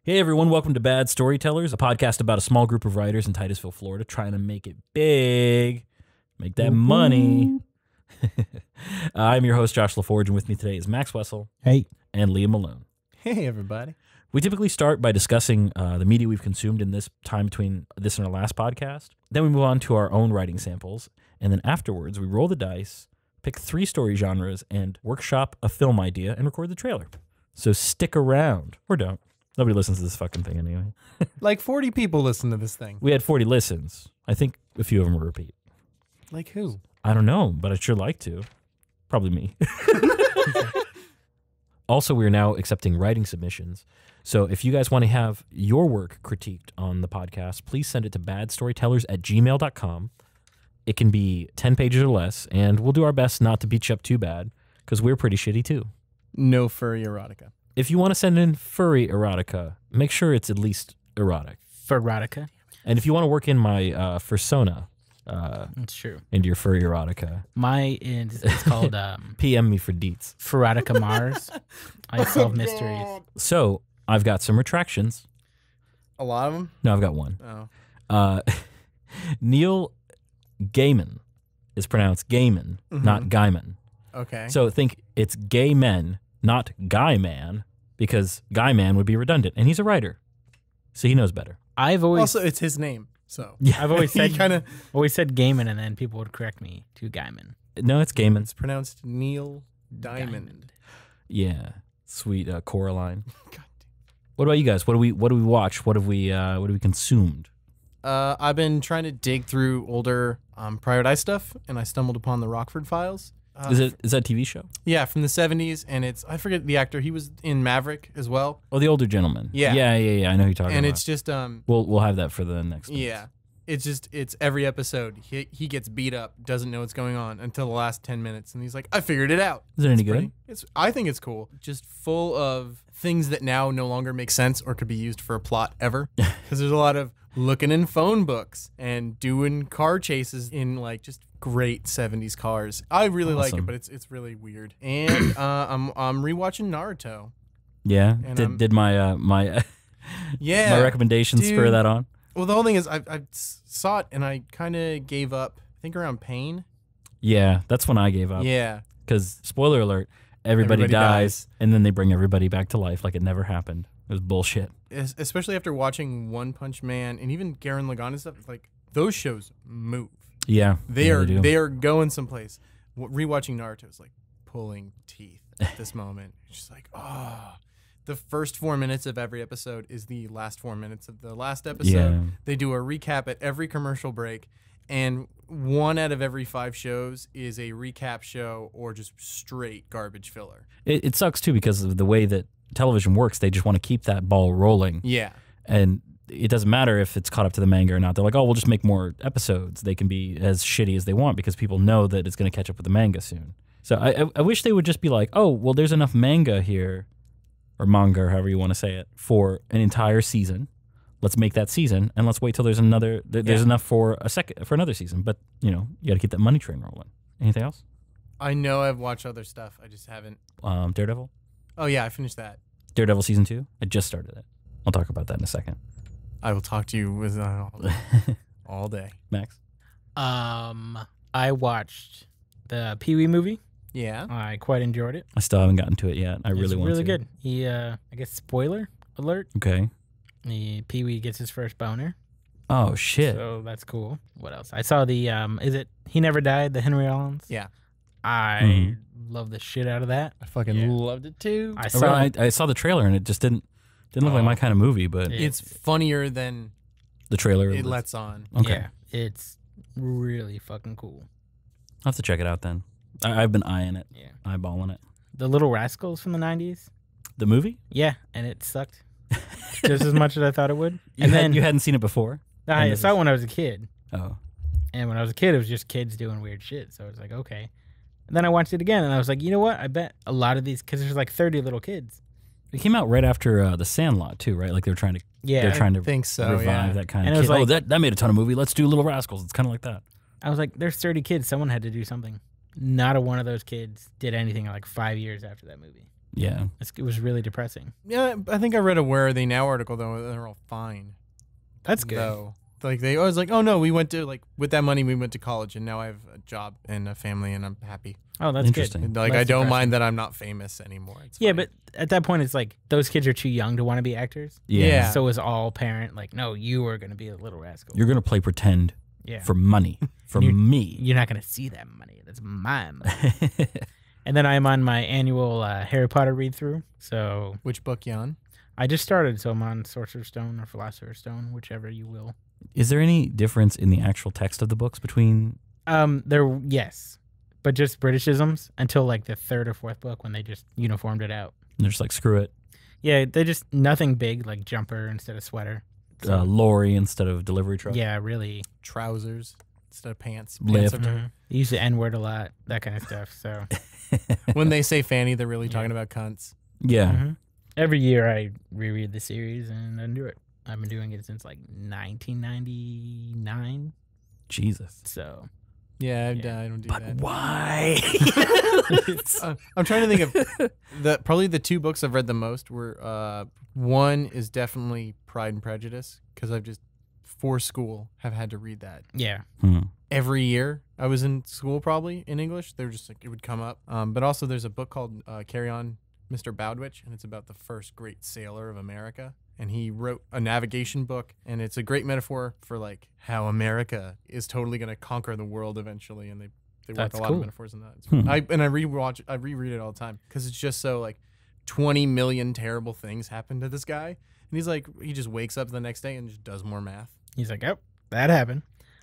Hey everyone, welcome to Bad Storytellers, a podcast about a small group of writers in Titusville, Florida, trying to make it big, make that money. I'm your host, Josh LaForge, and with me today is Max Wessel. Hey. And Liam Malone. Hey, everybody. We typically start by discussing the media we've consumed in this time between this and our last podcast. Then we move on to our own writing samples, and then afterwards we roll the dice, pick 3 story genres, and workshop a film idea and record the trailer. So stick around, or don't. Nobody listens to this fucking thing anyway. Like 40 people listen to this thing. We had 40 listens. I think a few of them were repeat. Like who? I don't know, but I'd sure like to. Probably me. Also, we're now accepting writing submissions. So if you guys want to have your work critiqued on the podcast, please send it to badstorytellers@gmail.com. It can be 10 pages or less, and we'll do our best not to beat you up too bad, because we're pretty shitty too. No furry erotica. If you want to send in furry erotica, make sure it's at least erotic. Erotica. And if you want to work in my fursona That's true. into your furry erotica, It's called PM me for deets. Erotica Mars. I solve mysteries. So I've got some retractions. A lot of them? No, I've got one. Oh. Neil Gaiman is pronounced Gaiman, not Gaiman. Okay. So think it's gay men, not guy man, because guy man would be redundant, and he's a writer, so he knows better. I've always Also, it's his name, so. Yeah, I've always said kind of. always said Gaiman, and then people would correct me to Gaiman. no, it's Gaiman. It's pronounced Neil Diamond. Yeah, sweet Coraline. God. What about you guys? What do we watch? What have we consumed? I've been trying to dig through older Private Eye stuff, and I stumbled upon the Rockford Files. Is that a TV show? Yeah, from the 70s, and I forget the actor. He was in Maverick as well. Oh, the older gentleman. Yeah. Yeah. I know who you're talking And about. it's just We'll have that for the next. yeah. It's every episode. He gets beat up, doesn't know what's going on until the last 10 minutes, and he's like, I figured it out. Is it any It's good? I think it's cool. Just full of things that now no longer make sense or could be used for a plot ever. Because there's a lot of looking in phone books and doing car chases in like just great 70s cars. I really like it, Awesome. but it's really weird. And I'm rewatching Naruto. Yeah. And Did my my Yeah. my recommendations spur dude. that on? Well, the whole thing is I saw it and I kind of gave up. I think around Pain. Yeah, that's when I gave up. Yeah. Because, spoiler alert, everybody Everybody dies, and then they bring everybody back to life like it never happened. It was bullshit. Especially after watching One Punch Man and even Garen Lagann and stuff, like those shows move. Yeah. They yeah, are do. they are going someplace. Rewatching Naruto is like pulling teeth at this moment. It's just like, oh. The first 4 minutes of every episode is the last 4 minutes of the last episode. Yeah. They do a recap at every commercial break, and 1 out of every 5 shows is a recap show or just straight garbage filler. It sucks, too, because of the way that television works. They just want to keep that ball rolling. Yeah. And it doesn't matter if it's caught up to the manga or not. They're like, oh, we'll just make more episodes. They can be as shitty as they want because people know that it's going to catch up with the manga soon. So I wish they would just be like, oh, well, there's enough manga here, or manga, or however you want to say it, for an entire season. Let's make that season, and let's wait till there's another. There's enough for another season. But you know, you got to keep that money train rolling. Anything else? I know I've watched other stuff. I just haven't. Daredevil. Oh, yeah, I finished that. Daredevil season 2. I just started it. I'll talk about that in a second. I will talk to you with all day. Max. I watched the Pee Wee movie. Yeah. I quite enjoyed it. I still haven't gotten to it yet. I It's really want really to. good. He, I guess, spoiler alert. Okay. Pee Wee gets his first boner. Oh shit. So that's cool. What else? I saw the is it He Never Died, the Henry Rollins? Yeah. I love the shit out of that. I fucking loved it too. I saw I saw the trailer and it just didn't look like my kind of movie, but Yeah. It's funnier than the trailer. it lets on. Okay. Yeah, it's really fucking cool. I'll have to check it out then. I've been eyeing it, Yeah. eyeballing it. The Little Rascals from the 90s. The movie? Yeah, and it sucked just as much as I thought it would. You hadn't seen it before? I saw it when I was a kid. Oh. And when I was a kid, it was just kids doing weird shit. So I was like, okay. And then I watched it again, and I was like, you know what? I bet a lot of these, because there's like 30 little kids. It came out right after The Sandlot too, right? Like they're trying to think so, revive yeah. that kind And of it was kid. like- that made a ton of movie. Let's do Little Rascals. It's kind of like that. I was like, there's 30 kids. Someone had to do something. Not a one of those kids did anything in like 5 years after that movie. Yeah. It was really depressing. Yeah, I think I read a Where Are They Now article though. And they're all fine. That's good. Though. Like they always like, oh no, we went to like with that money we went to college and now I have a job and a family and I'm happy. Oh, that's Interesting. good. And, like Less I don't depressing. mind that I'm not famous anymore. It's Yeah, fine. but at that point, it's like those kids are too young to want to be actors. Yeah. So is all parent like, no, you are going to be a little rascal. You're going to play pretend Yeah. for money, for You're- me. You're not going to see that money. That's my money. And then I'm on my annual Harry Potter read through. So Which book you on? I just started. So I'm on Sorcerer's Stone or Philosopher's Stone, whichever you will. Is there any difference in the actual text of the books between? Yes, but just Britishisms until like the third or fourth book when they just uniformed it out. They're just like, screw it. Yeah, they just nothing big like jumper instead of sweater. Lorry instead of delivery truck. Yeah, really. Trousers instead of pants. Lift. Pants are- Mhm. They use the N word a lot, that kind of stuff. So when they say fanny, they're really talking about cunts. Yeah. mhm. Every year I reread the series and undo it. I've been doing it since like 1999. Jesus. So Yeah, Yeah. I don't do But that. why? I'm trying to think of probably the two books I've read the most were one is definitely Pride and Prejudice because I've just for school have had to read that yeah, every year. I was in school probably in English. They were just like it would come up. But also there's a book called Carry On, Mr. Bowditch, and it's about the first great sailor of America. And he wrote a navigation book, and it's a great metaphor for like how America is totally going to conquer the world eventually. And they work That's a lot cool. of metaphors in that. It's Hmm. I reread it all the time because it's just so like 20 million terrible things happen to this guy, and he's like he just wakes up the next day and just does more math. he's like, oh, that happened.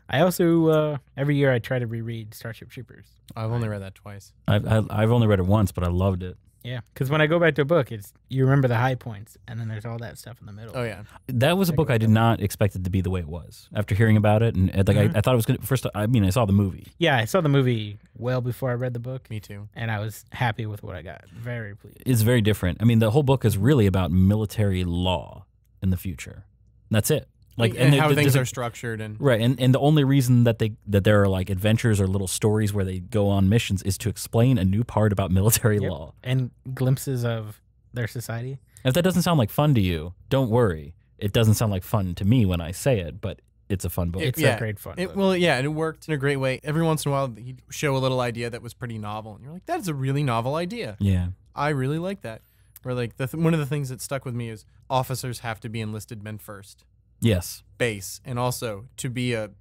I also every year I try to reread Starship Troopers. I've only read that twice. I've only read it once, but I loved it. Yeah, because when I go back to a book, it's you remember the high points, and then there's all that stuff in the middle. Oh yeah, That was a book I did not expect it to be the way it was. After hearing about it, and like Mhm. I thought it was gonna. First, I mean, I saw the movie. Yeah, I saw the movie well before I read the book, me too. and I was happy with what I got. Very pleased. It's very different. I mean, the whole book is really about military law in the future. That's it. Like and there- how things there's a- are structured and right, and the only reason that there are like adventures or little stories where they go on missions is to explain a new part about military Yep. law. And glimpses of their society. If that doesn't sound like fun to you, don't worry. It doesn't sound like fun to me when I say it, but it's a fun book. It's yeah, a great fun. book. Well, yeah, and it worked in a great way. Every once in a while, he'd show a little idea that was pretty novel, and you're like, "That's a really novel idea." Yeah. I really like that. Where like one of the things that stuck with me is officers have to be enlisted men first, Yes. base, and also to be a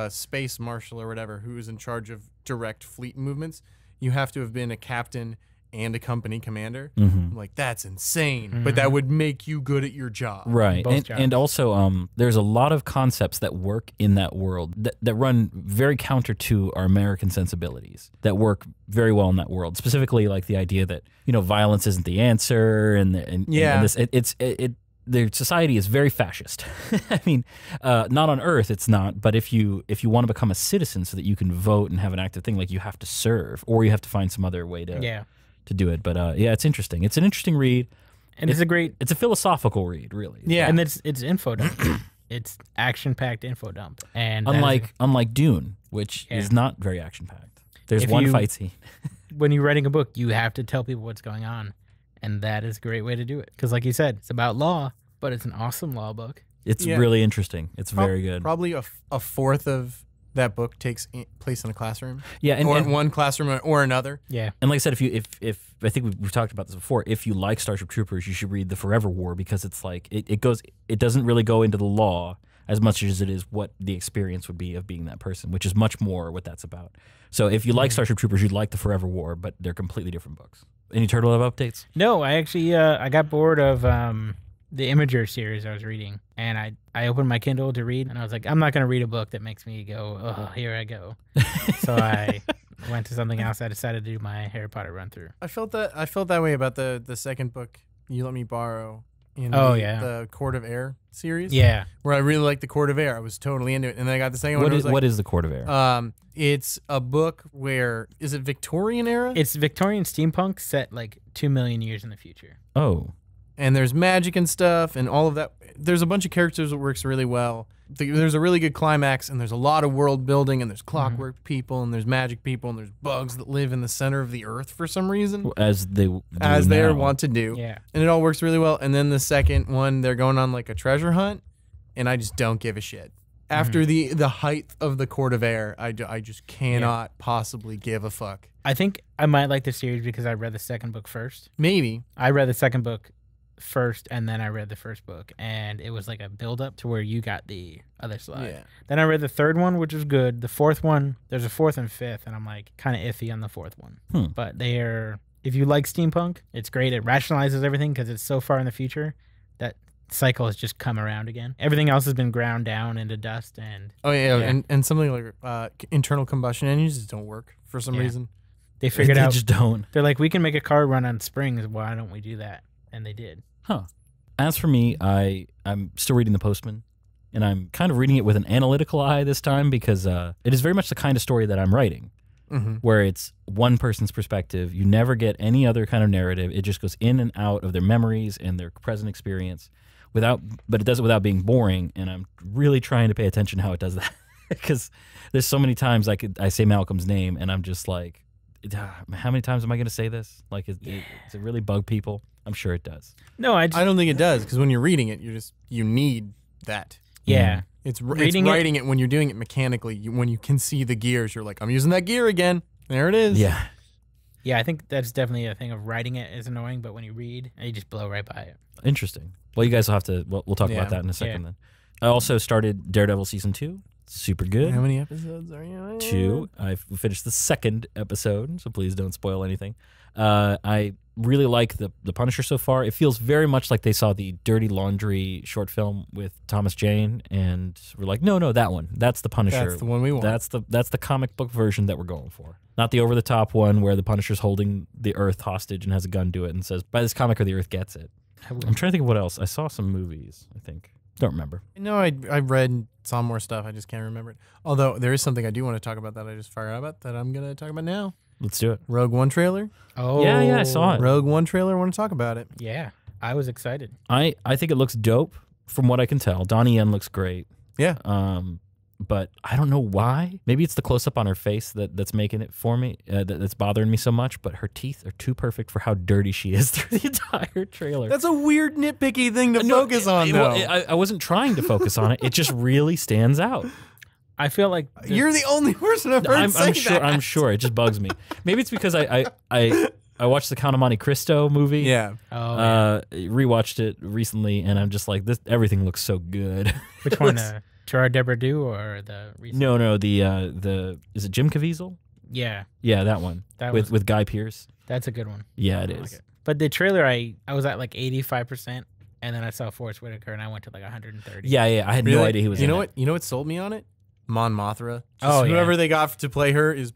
space marshal or whatever who is in charge of direct fleet movements, you have to have been a captain and a company commander. Mm-hmm. I'm like, that's insane, but that would make you good at your job. Right. Both And, jobs. and also, there's a lot of concepts that work in that world that run very counter to our American sensibilities that work very well in that world. Specifically, like the idea that, violence isn't the answer. And Yeah. their society is very fascist. I mean, not on Earth, it's not. But if you want to become a citizen so that you can vote and have an active thing, like you have to serve, or you have to find some other way to do it. But yeah, it's interesting. It's an interesting read. and it's a great. It's a philosophical read, really. Yeah. And it's info dump. It's action packed info dump. And that is Unlike Dune, which Yeah. is not very action packed. There's If one you- fight scene. when you're writing a book, you have to tell people what's going on, and that is a great way to do it. Because, like you said, it's about law, but it's an awesome law book. It's Yeah. really interesting. It's very good. Probably a fourth of that book takes place in a classroom, Yeah, and, or and, one classroom or another. Yeah, and like I said, if I think we've talked about this before, if you like Starship Troopers, you should read The Forever War because it's like it doesn't really go into the law as much as it is what the experience would be of being that person, which is much more what that's about. So if you like Starship Troopers, you'd like The Forever War, but they're completely different books. Any Turtle Love updates? no, I actually I got bored of the Imager series I was reading, and I opened my Kindle to read, and I was like, I'm not going to read a book that makes me go, oh, here I go. So I went to something else. I decided to do my Harry Potter run through. I felt that way about the second book you let me borrow in the Court of Air series. Yeah, Where I really liked the Court of Air. I was totally into it. And then I got the second one. What is The Court of Air? It's a book where is it Victorian era? it's Victorian steampunk set like 2 million years in the future. Oh, and there's magic and stuff and all of that. There's a bunch of characters that works really well. There's a really good climax, and there's a lot of world building, and there's clockwork people, and there's magic people, and there's bugs that live in the center of the earth for some reason. As they want to do. Yeah. And it all works really well. And then the second one, they're going on like a treasure hunt, and I just don't give a shit. After the height of the Court of Air, I just cannot possibly give a fuck. I think I might like the series because I read the second book first. Maybe. I read the second book first, and then I read the first book, and it was like a build up to where you got the other side. Yeah. Then I read the third one, which was good. The fourth one, there's a fourth and fifth, and I'm like kind of iffy on the fourth one. But if you like steampunk, it's great. It rationalizes everything because it's so far in the future that cycle has just come around again. Everything else has been ground down into dust, and and something like internal combustion engines just don't work for some reason. They figured out just don't. They're like, we can make a car run on springs. Why don't we do that? And they did. Huh. As for me, I'm still reading The Postman, and I'm kind of reading it with an analytical eye this time because it is very much the kind of story that I'm writing, where it's one person's perspective. You never get any other kind of narrative. It just goes in and out of their memories and their present experience, but it does it without being boring. And I'm really trying to pay attention to how it does that because there's so many times I say Malcolm's name, and I'm just like, how many times am I going to say this? Like, does it really bug people? I'm sure it does. No, I don't think it does because when you're reading it, you need that. Yeah. It's writing it when you're doing it mechanically. When you can see the gears, you're like, I'm using that gear again. There it is. Yeah. Yeah, I think that's definitely a thing of writing it is annoying, but when you read, you just blow right by it. Interesting. Well, you guys will have to. We'll talk about that in a second. Then I also started Daredevil season 2. Super good. How many episodes are you on? 2. I finished the second episode, so please don't spoil anything. I really like the Punisher so far. It feels very much like they saw the Dirty Laundry short film with Thomas Jane, and we're like, no, that one. That's the Punisher. That's the one we want. That's the comic book version that we're going for. Not the over-the-top one where the Punisher's holding the Earth hostage and has a gun to it and says, buy this comic or the Earth gets it. I'm trying to think of what else. I saw some movies, I think. Don't remember. No, I read some more stuff. I just can't remember it. Although there is something I do want to talk about that I just fired out about that I'm going to talk about now. Let's do it. Rogue One trailer. Oh. Yeah, I saw it. Rogue One trailer. I want to talk about it. Yeah, I was excited. I think it looks dope from what I can tell. Donnie Yen looks great. Yeah. But I don't know why. Maybe it's the close-up on her face that's making it for me, that's bothering me so much, but her teeth are too perfect for how dirty she is through the entire trailer. That's a weird nitpicky thing to focus on, though. I wasn't trying to focus on it. It just really stands out. I feel like you're the only person I've heard say that. I'm sure. It just bugs me. Maybe it's because I watched the Count of Monte Cristo movie. Yeah. Rewatched it recently, and I'm just like, everything looks so good. Which one? Gerard Depardieu or the recent? No, the is it Jim Caviezel? Yeah. Yeah, that one. With Guy Pearce. That's a good one. Yeah, it is. Like it. But the trailer, I was at like 85%, and then I saw Forrest Whitaker, and I went to like 130. Yeah. I had no idea he was. You know what? You know what sold me on it? Mon Mothra. Whoever they got to play her is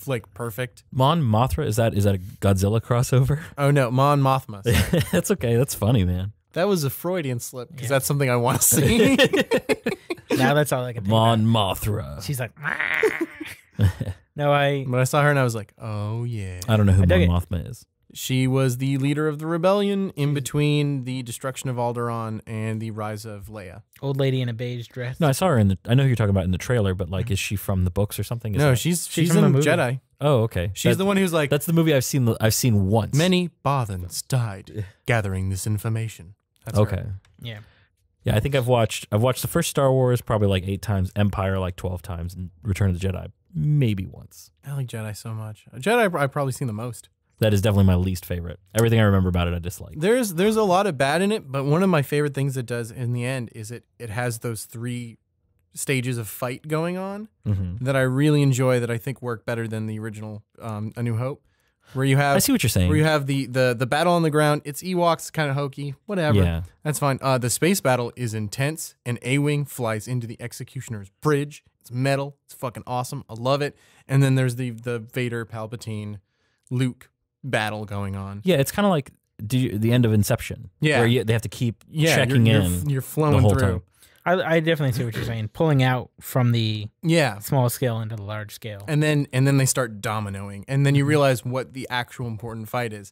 like perfect. Mon Mothra, is that a Godzilla crossover? Oh no, Mon Mothma. Sorry. That's okay. That's funny, man. That was a Freudian slip because that's something I want to see. Now that's all I can think Mon about. Mothra. She's like, no, But I saw her and I was like, oh yeah. I don't know who Mon Mothma is. She was the leader of the rebellion in between the destruction of Alderaan and the rise of Leia. Old lady in a beige dress. No, I saw her I know who you're talking about in the trailer, but like, is she from the books or something? She's from in the movie. Jedi. Oh, okay. She's the one who's like, that's the movie I've seen once. Many Bothans died gathering this information. That's okay. Her. Yeah. Yeah, I think I've watched the first Star Wars probably like 8 times, Empire like 12 times, and Return of the Jedi maybe once. I like Jedi so much. Jedi I've probably seen the most. That is definitely my least favorite. Everything I remember about it I dislike. There's a lot of bad in it, but one of my favorite things it does in the end is it has those 3 stages of fight going on that I really enjoy, that I think work better than the original A New Hope. Where you have, I see what you're saying. Where you have the battle on the ground. It's Ewoks, kind of hokey, whatever. Yeah. That's fine. The space battle is intense, and A-Wing flies into the Executioner's bridge. It's metal. It's fucking awesome. I love it. And then there's the Vader, Palpatine, Luke battle going on. Yeah, it's kind of like the end of Inception. Yeah. Where they have to keep checking you're flowing the whole through. time. I definitely see what you're saying. Pulling out from the small scale into the large scale. And then they start dominoing. And then you realize what the actual important fight is.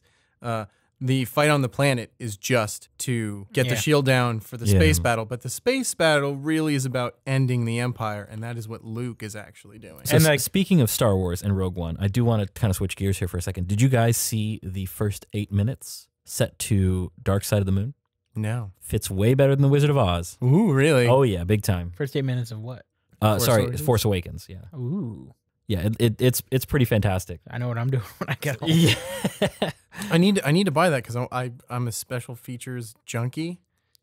the fight on the planet is just to get the Yeah. shield down for the Yeah. space battle, but the space battle really is about ending the Empire, and that is what Luke is actually doing. So And, like- speaking of Star Wars and Rogue One, I do want to kind of switch gears here for a second. Did you guys see the first 8 minutes set to Dark Side of the Moon? No. Fits way better than The Wizard of Oz. Ooh, really? Oh yeah, big time. First 8 minutes of what? Force Sorry, Awakens? Force Awakens. Yeah, Ooh. yeah. It's pretty fantastic. I know what I'm doing when I get home. Yeah. I need to buy that because I'm a special features junkie,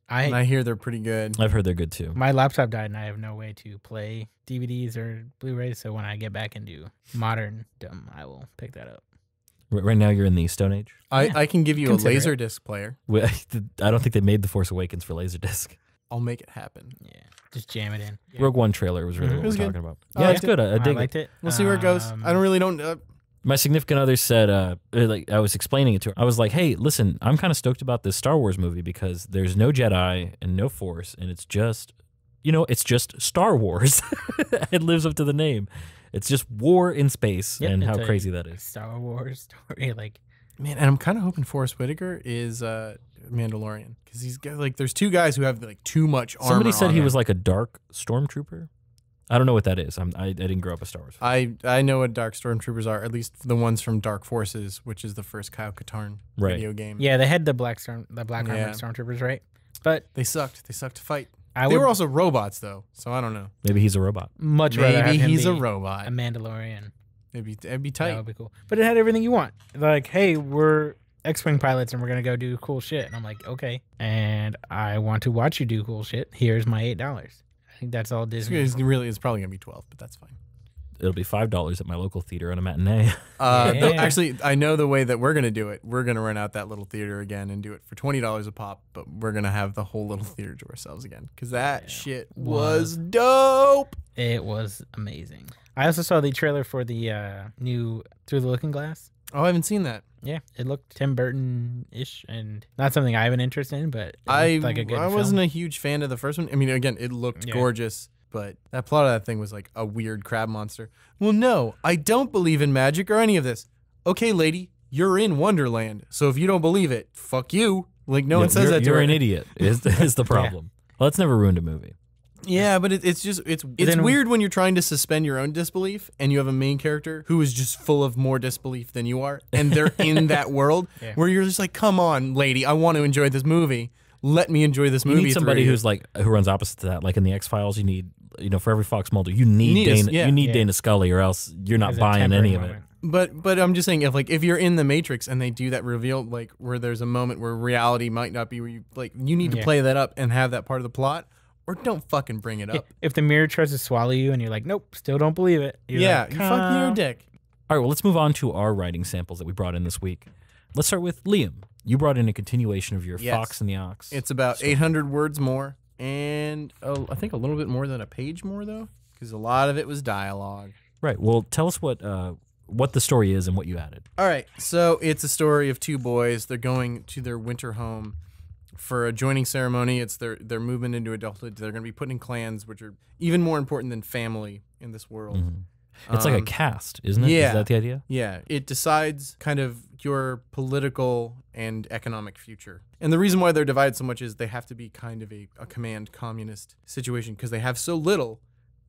and I hear they're pretty good. I've heard they're good too. My laptop died and I have no way to play DVDs or Blu-rays. So when I get back into moderndom, I will pick that up. Right now, you're in the Stone Age. I can give you a Consider laser it. disc player. I don't think they made the Force Awakens for Laserdisc. I'll make it happen. Yeah, just jam it in. Rogue One trailer was really Mhm. what It was we're good. talking about. I Yeah, liked it's it. good. I I dig liked it. it. We'll see where it goes. I don't. My significant other said, like I was explaining it to her. I was like, "Hey, listen, I'm kind of stoked about this Star Wars movie because there's no Jedi and no Force, and it's just, it's just Star Wars. It lives up to the name. It's just war in space, Yep, and it's how a crazy that is." Star Wars story. Like, Man, and I'm kind of hoping Forrest Whitaker is Mandalorian because he's got like there's two guys who have like too much armor. Somebody said on he them. was like a dark stormtrooper. I don't know what that is. I didn't grow up a Star Wars fan. I know what Dark Stormtroopers are, at least the ones from Dark Forces, which is the first Kyle Katarn Right. video game. yeah, they had the black armored Yeah. stormtroopers, right? But They sucked. They sucked to fight. I They would were also robots though, so I don't know. Maybe he's a robot. much rather have Maybe him he's a be robot. a Mandalorian. It'd be That tight. would be cool. But it had everything you want. Like, hey, we're X-wing pilots and we're gonna go do cool shit. And I'm like, okay. And I want to watch you do cool shit. Here's my $8. I think that's all Disney. It's probably gonna be 12, but that's fine. It'll be $5 at my local theater on a matinee. Yeah. Actually, I know the way that we're gonna do it. We're gonna rent out that little theater again and do it for $20 a pop. But we're gonna have the whole little theater to ourselves again because that shit was dope. It was amazing. I also saw the trailer for the new Through the Looking Glass. Oh, I haven't seen that. Yeah, it looked Tim Burton-ish and not something I have an interest in, but it I looked like a good film. wasn't a huge fan of the first one. I mean, again, it looked Yeah. gorgeous, but that plot of that thing was like a weird crab monster. Well, no, I don't believe in magic or any of this. Okay, lady, you're in Wonderland, so if you don't believe it, fuck you. Like no one says you're, that to You're her. an idiot. Is the problem? Well, that's never ruined a movie. Yeah, but it's then- weird when you're trying to suspend your own disbelief and you have a main character who is just full of more disbelief than you are, and they're in that world Yeah. where you're just like, come on, lady, I want to enjoy this movie. Let me enjoy this You movie. need somebody through who's like who runs opposite to that. Like in the X-Files, you need for every Fox Mulder, you need Dana. yeah. You need Yeah. Dana Scully, or else you're not As a buying temporary any of it. moment. But I'm just saying if you're in the Matrix and they do that reveal like where there's a moment where reality might not be where you need to Yeah. play that up and have that part of the plot, or don't fucking bring it up. If the mirror tries to swallow you and you're like, nope, still don't believe it. You're Yeah, like, you fucking your "Calm." dick. All right, well, let's move on to our writing samples that we brought in this week. Let's start with Liam. You brought in a continuation of your Yes. Fox and the Ox. It's about So- 800 words more, and I think a little bit more than a page more though, because a lot of it was dialogue. Right. Well, tell us what the story is and what you added. All right, so it's a story of two boys. They're going to their winter home for a joining ceremony. It's their movement into adulthood. They're going to be put in clans, which are even more important than family in this world. Mhm. It's like a caste, isn't it? yeah. Is that the idea? Yeah, it decides kind of your political and economic future. And the reason why they're divided so much is they have to be kind of a command communist situation because they have so little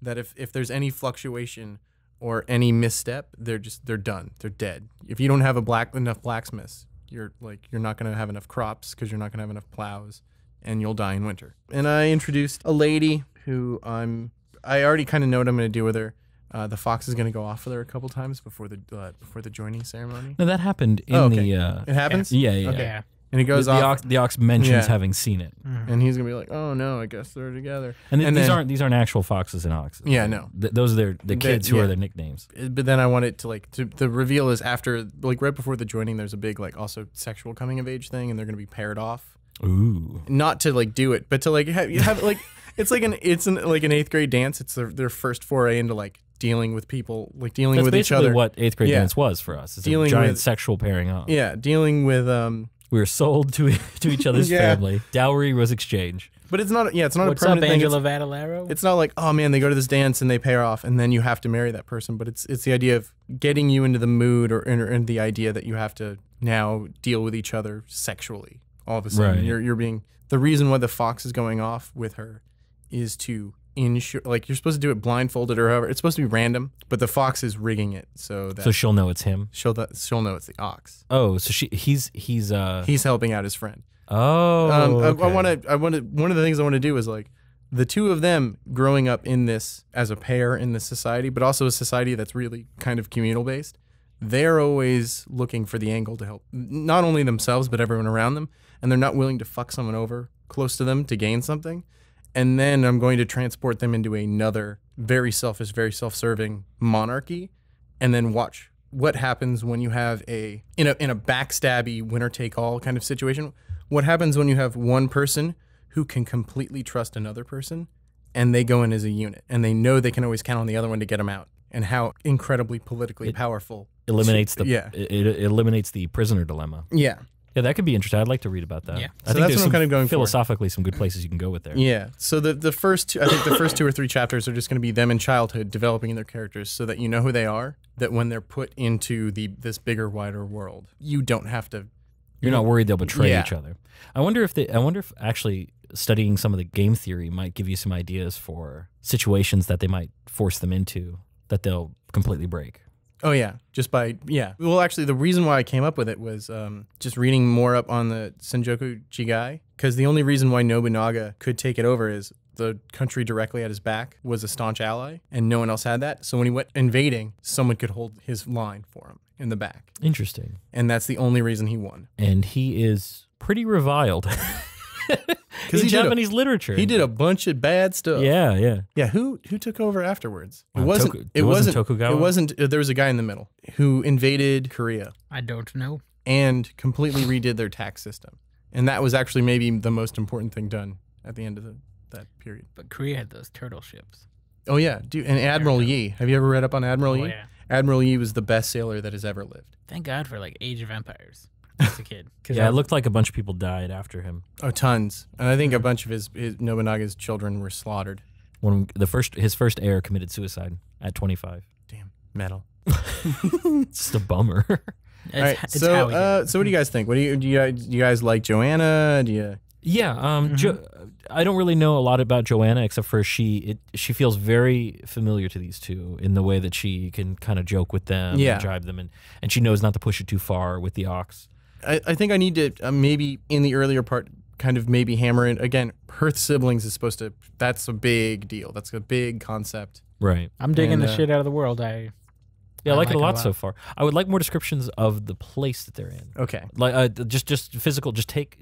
that if there's any fluctuation or any misstep, they're done. They're dead. If you don't have enough blacksmiths, you're not going to have enough crops because you're not going to have enough plows, and you'll die in winter. And I introduced a lady who I already kind of know what I'm going to do with her. The fox is going to go off with her a couple times before the joining ceremony. No, that happened in Oh, okay. the. It happens? Yeah, yeah. Okay. Yeah. And he goes off, The ox mentions Yeah. having seen it, and he's going to be like, oh no, I guess they're together. and, And these then- aren't actual foxes and oxes. Yeah, no. Those are the kids who yeah. are their nicknames. But then I want it to the reveal is after, like right before the joining, there's a big like also sexual coming of age thing, and they're going to be paired off. Ooh. Not to like do it, but to like have like it's like an 8th grade dance. It's their first foray into like dealing with people, like dealing That's with each basically other. what 8th grade Yeah. dance was for us. It's a Dealing giant with- sexual pairing up. Yeah, dealing with We were sold to each other's Yeah. family. Dowry was exchanged. But it's not. Yeah, it's not What's a permanent up, thing. Angela Vadalero? It's not like, oh man, they go to this dance and they pay her off, and then you have to marry that person. But it's the idea of getting you into the mood or in the idea that you have to now deal with each other sexually. All of a sudden, Right. you're being the reason why the fox is going off with her is to ensure, like you're supposed to do it blindfolded or however. It's supposed to be random, but the fox is rigging it so that So she'll know it's him. she'll know it's the ox. Oh, so he's He's helping out his friend. Oh, okay. I want to. One of the things I want to do is like the two of them growing up in this as a pair in this society, but also a society that's really kind of communal based. They're always looking for the angle to help not only themselves but everyone around them, and they're not willing to fuck someone over close to them to gain something. And then I'm going to transport them into another very selfish, very self-serving monarchy, and then watch what happens when you have in a backstabby winner-take-all kind of situation. What happens when you have one person who can completely trust another person, and they go in as a unit, and they know they can always count on the other one to get them out, and how incredibly politically powerful eliminates it eliminates the prisoner dilemma. Yeah. Yeah, that could be interesting. I'd like to read about that. Yeah. I So think that's there's what I'm kind of going for. philosophically some good places you can go with there. Yeah. So the first two, I think the first 2 or 3 chapters are just going to be them in childhood developing their characters so that you know who they are, that when they're put into this bigger, wider world, you don't have to. You're not worried they'll betray Yeah. each other. I wonder if actually studying some of the game theory might give you some ideas for situations that they might force them into that they'll completely break. Oh yeah, Well, actually, the reason why I came up with it was just reading more up on the Senjoku Jigai, because the only reason why Nobunaga could take it over is the country directly at his back was a staunch ally, and no one else had that. So when he went invading, someone could hold his line for him in the back, Interesting. and that's the only reason he won. And he is pretty reviled in Japanese literature. He did a bunch of bad stuff. Yeah, yeah. Yeah, who took over afterwards? It it wasn't Tokugawa? It wasn't. There was a guy in the middle who invaded Korea I don't know. and completely redid their tax system, and that was actually maybe the most important thing done at the end of that period. But Korea had those turtle ships. Oh yeah, dude. And Admiral Yi. Have you ever read up on Admiral Yi? Yeah. Admiral Yi was the best sailor that has ever lived. Thank God for like Age of Empires as a kid. Yeah, it looked like a bunch of people died after him. Oh, tons. And I think a bunch of his Nobunaga's children were slaughtered. When his first heir committed suicide at 25. Damn, metal. It's just a bummer. All right. So what do you guys think? What do you guys like Joanna? Do you? Yeah, I don't really know a lot about Joanna except for she feels very familiar to these two in the way that she can kind of joke with them and jibe them, and she knows not to push it too far with the ox. I think I need to maybe in the earlier part kind of maybe hammer in again. Her siblings is supposed to. That's a big deal. That's a big concept. Right. I'm digging And, the shit out of the world. I like it a lot so far. I would like more descriptions of the place that they're in. Okay. Like just physical. Just take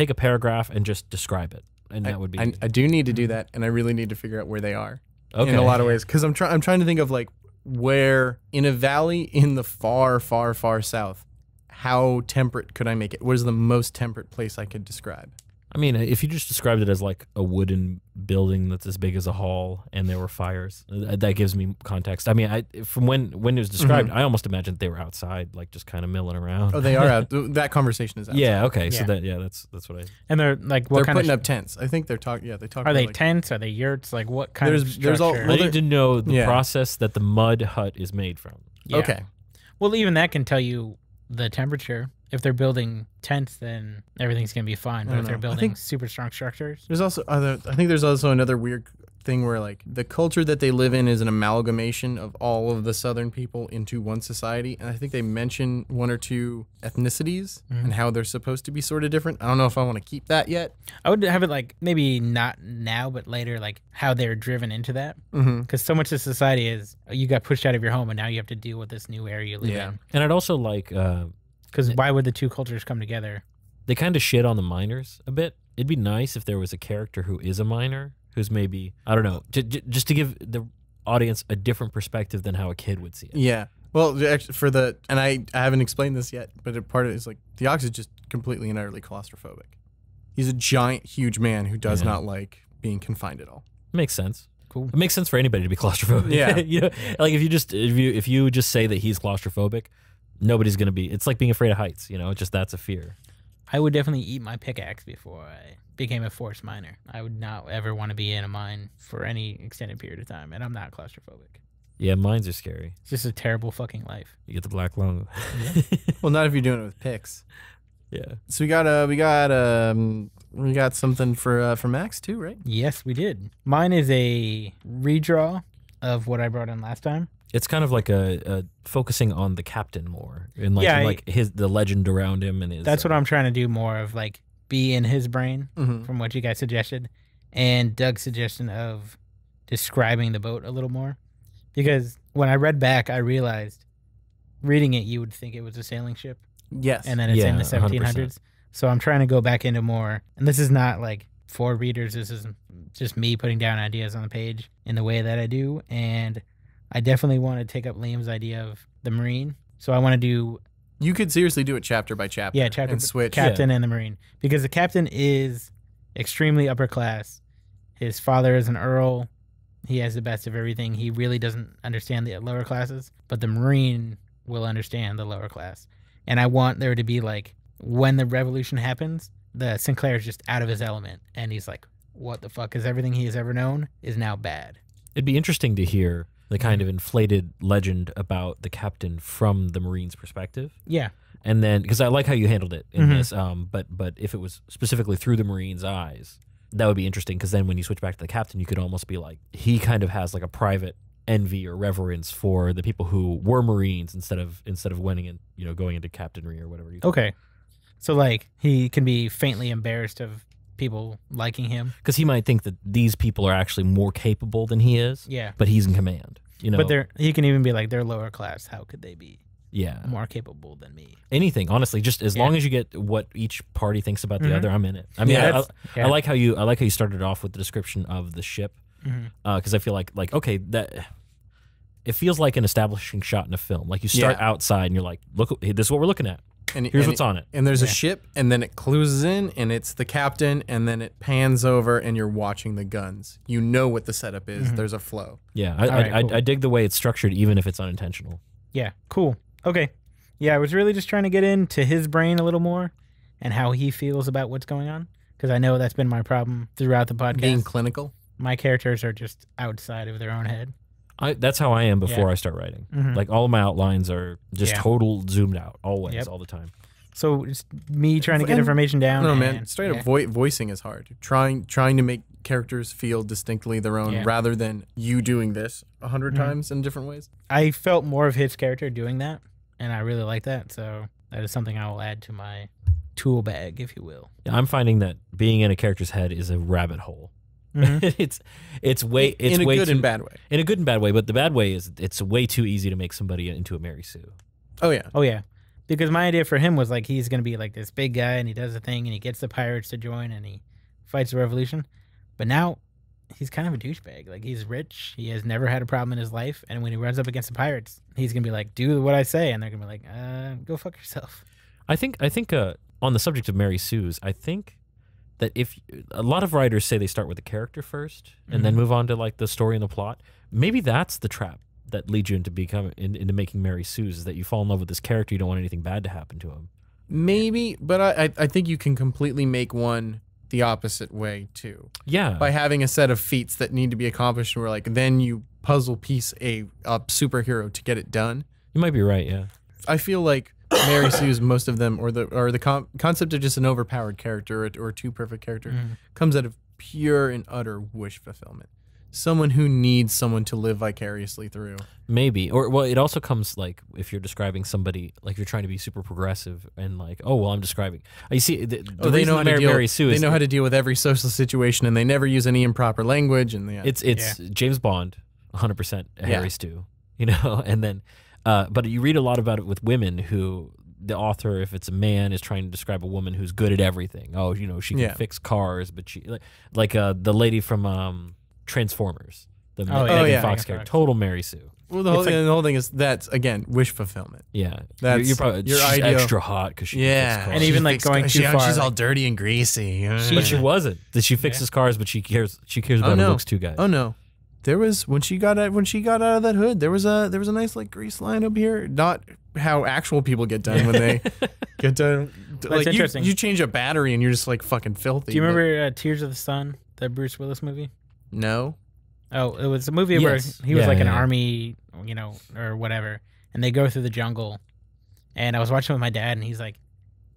a paragraph and just describe it, and that would be. I do need to do that, and I really need to figure out where they are. Okay. In a lot of ways, because I'm trying to think of like where in a valley in the far, far, far south. How temperate could I make it? What is the most temperate place I could describe? I mean, if you just described it as like a wooden building that's as big as a hall and there were fires, that gives me context. I mean, from when it was described, I almost imagined they were outside, like just kind of milling around. Oh, they are out. That conversation is outside. Yeah. Okay. So Yeah. that's what I. and they're like, what They're kind putting of up tents. I think they're talking. Yeah, they talk. are about they like, tents? Are they yurts? Like what kind of There's all- structure? I well, need to know the yeah. process that the mud hut is made from. Yeah. Okay. Well, even that can tell you the temperature. If they're building tents, then everything's gonna be fine. But I if they're don't know. I building think- super strong structures, There's also I think there's also another weird thing where like the culture that they live in is an amalgamation of all of the southern people into one society, and I think they mention 1 or 2 ethnicities and how they're supposed to be sort of different. I don't know if I want to keep that yet. I would have it like maybe not now, but later, like how they're driven into that. Mm-hmm. Because so much of society is you got pushed out of your home, and now you have to deal with this new area you live Yeah. in. And I'd also like Because why would the two cultures come together? they kind of shit on the miners a bit. It'd be nice if there was a character who is a miner, who's maybe, I don't know, just to give the audience a different perspective than how a kid would see it. Yeah. Well, actually, and I haven't explained this yet, but a part of it is like the ox is just completely and utterly claustrophobic. He's a giant, huge man who does not like being confined at all. Makes sense. Cool. It makes sense for anybody to be claustrophobic. Yeah. You know, like if you just say that he's claustrophobic, nobody's gonna be. It's like being afraid of heights. You know, that's a fear. I would definitely eat my pickaxe before I became a forest miner. I would not ever want to be in a mine for any extended period of time, and I'm not claustrophobic. Yeah, mines are scary. It's just a terrible fucking life. You get the black lung. Well, not if you're doing it with picks. Yeah. So we got something for Max too, right? Yes, we did. Mine is a redraw of what I brought in last time. It's kind of like a focusing on the captain more and like Yeah, like the legend around him and his. That's what I'm trying to do more of, like be in his brain from what you guys suggested, and Doug's suggestion of describing the boat a little more, because when I read back, I realized reading it, you would think it was a sailing ship. Yes. And then it's in the 1700s. 100%. So I'm trying to go back into more, and this is not like for readers. This is just me putting down ideas on the page in the way that I do. And I definitely want to take up Liam's idea of the Marine. So I want to do... You could seriously do it chapter by chapter. Yeah, chapter and switch. Captain and the Marine. Because the Captain is extremely upper class. His father is an earl. He has the best of everything. He really doesn't understand the lower classes. But the Marine will understand the lower class. And I want there to be like, when the revolution happens, the Sinclair is just out of his element. And he's like, what the fuck is everything he has ever known is now bad. It'd be interesting to hear the kind of inflated legend about the captain from the Marine's perspective. Yeah. And then, because I like how you handled it in this, but if it was specifically through the Marine's eyes, that would be interesting, because then when you switch back to the captain, you could almost be like, he kind of has like a private envy or reverence for the people who were Marines instead of winning and going into captainry or whatever. Okay. So like he can be faintly embarrassed of people liking him, because he might think that these people are actually more capable than he is. Yeah. But he's in command. But he can even be like, they're lower class. How could they be more capable than me? Anything, honestly, just as long as you get what each party thinks about the other, I'm in it. I mean, I like how you started off with the description of the ship, because I feel like okay, that it feels like an establishing shot in a film. Like you start outside and you're like, look, this is what we're looking at. And here's what's on it. And there's a ship, and then it closes in, and it's the captain, and then it pans over, and you're watching the guns. You know what the setup is. There's a flow. Yeah, Cool. I dig the way it's structured, even if it's unintentional. Yeah, cool. Okay. Yeah, I was really just trying to get into his brain a little more and how he feels about what's going on, because I know that's been my problem throughout the podcast. Being clinical. My characters are just outside of their own head. That's how I am before I start writing. Like all of my outlines are just total zoomed out, always, all the time. So it's me trying to get information down. No, man, straight up voicing is hard. Trying to make characters feel distinctly their own, rather than you doing this 100 times in different ways. I felt more of his character doing that, and I really like that. So that is something I will add to my tool bag, if you will. Yeah, I'm finding that being in a character's head is a rabbit hole. It's way in a good too, and bad way. In a good and bad way, but the bad way is it's way too easy to make somebody into a Mary Sue. Oh yeah. Because my idea for him was like he's gonna be like this big guy and he does a thing and he gets the pirates to join and he fights the revolution. But now he's kind of a douchebag. Like he's rich, he has never had a problem in his life, and when he runs up against the pirates, he's gonna be like, "Do what I say," and they're gonna be like, "Go fuck yourself." I think on the subject of Mary Sue's, I think that if a lot of writers say they start with the character first and then move on to like the story and the plot, maybe that's the trap that leads you into into making Mary Sue's, is that you fall in love with this character, you don't want anything bad to happen to him. Maybe, but I think you can completely make one the opposite way too. Yeah. By having a set of feats that need to be accomplished, where like then you puzzle piece a superhero to get it done. You might be right, yeah. I feel like Mary Sue's, most of them, or the concept of just an overpowered character or too perfect character comes out of pure and utter wish fulfillment. Someone who needs someone to live vicariously through. Maybe. Or, well, it also comes like if you're describing somebody, like you're trying to be super progressive and like, oh, well, I'm describing. You see, they know how to deal. Mary Sue they know how to deal with every social situation, and they never use any improper language. And it's James Bond, 100% Harry Stew, and then, but you read a lot about it with women who the author, if it's a man, is trying to describe a woman who's good at everything. Oh, she can fix cars, but she like the lady from Transformers, the Megan Fox character, total Mary Sue. Well, the whole thing is that's again wish fulfillment. Yeah, that's you're probably she's extra hot because she fixes cars. And even like going too far, she's all dirty and greasy. But she wasn't. That she fixes cars, but she cares about her looks too, guys. Oh no, There was when she got out of that hood. There was a nice like grease line up here. Not how actual people get done when they get done. Like interesting. you change a battery and you're just like fucking filthy. Do you remember Tears of the Sun, the Bruce Willis movie? No. Oh, it was a movie where he was like an army, you know, or whatever, and they go through the jungle. And I was watching with my dad, and he's like,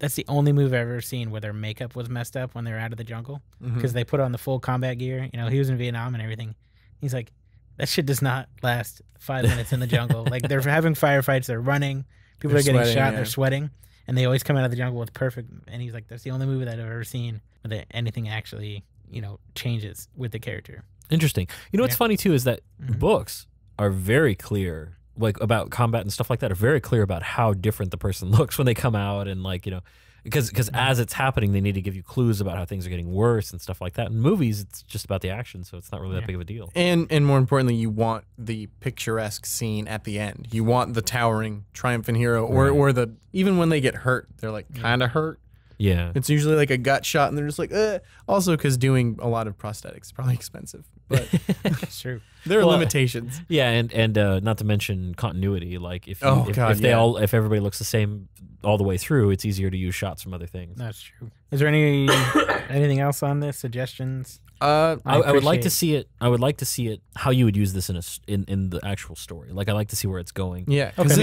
"That's the only movie I've ever seen where their makeup was messed up when they were out of the jungle because they put on the full combat gear. You know, he was in Vietnam and everything." He's like, "That shit does not last 5 minutes in the jungle. Like they're having firefights, they're running, people are getting shot, they're sweating, and they always come out of the jungle with perfect." And he's like, "That's the only movie that I've ever seen where anything actually, you know, changes with the character." Interesting. You know what's funny too is that books are very clear, like about combat and stuff like that, are very clear about how different the person looks when they come out, and like, you know, because as it's happening, they need to give you clues about how things are getting worse and stuff like that. In movies, it's just about the action, so it's not really that big of a deal. And more importantly, you want the picturesque scene at the end. You want the towering triumphant hero, or the even when they get hurt, they're like kind of hurt. Yeah, it's usually like a gut shot, and they're just like, eh. Also, because doing a lot of prosthetics is probably expensive, but It's true. There are limitations. Yeah, and not to mention continuity. Like if if everybody looks the same all the way through, it's easier to use shots from other things. That's true. Is there anything else on this? Suggestions? I would like to see it. I would like to see it how you would use this in the actual story. Like I like to see where it's going. Yeah, because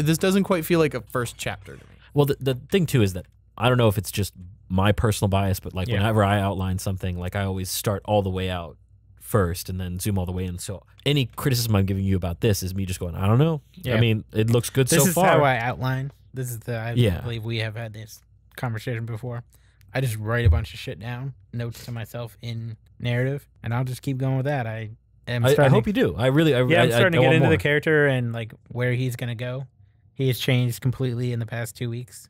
this doesn't quite feel like a first chapter to me. Well, the thing too is that I don't know if it's just my personal bias, but like whenever I outline something, like I always start all the way out first and then zoom all the way in. So any criticism I'm giving you about this is me just going, I don't know. Yeah. I mean, it looks good so far. This is how I outline. This is I believe we have had this conversation before. I just write a bunch of shit down, notes to myself in narrative, and I'll just keep going with that. I hope you do. I'm starting to get into the character and like where he's gonna go. He has changed completely in the past 2 weeks.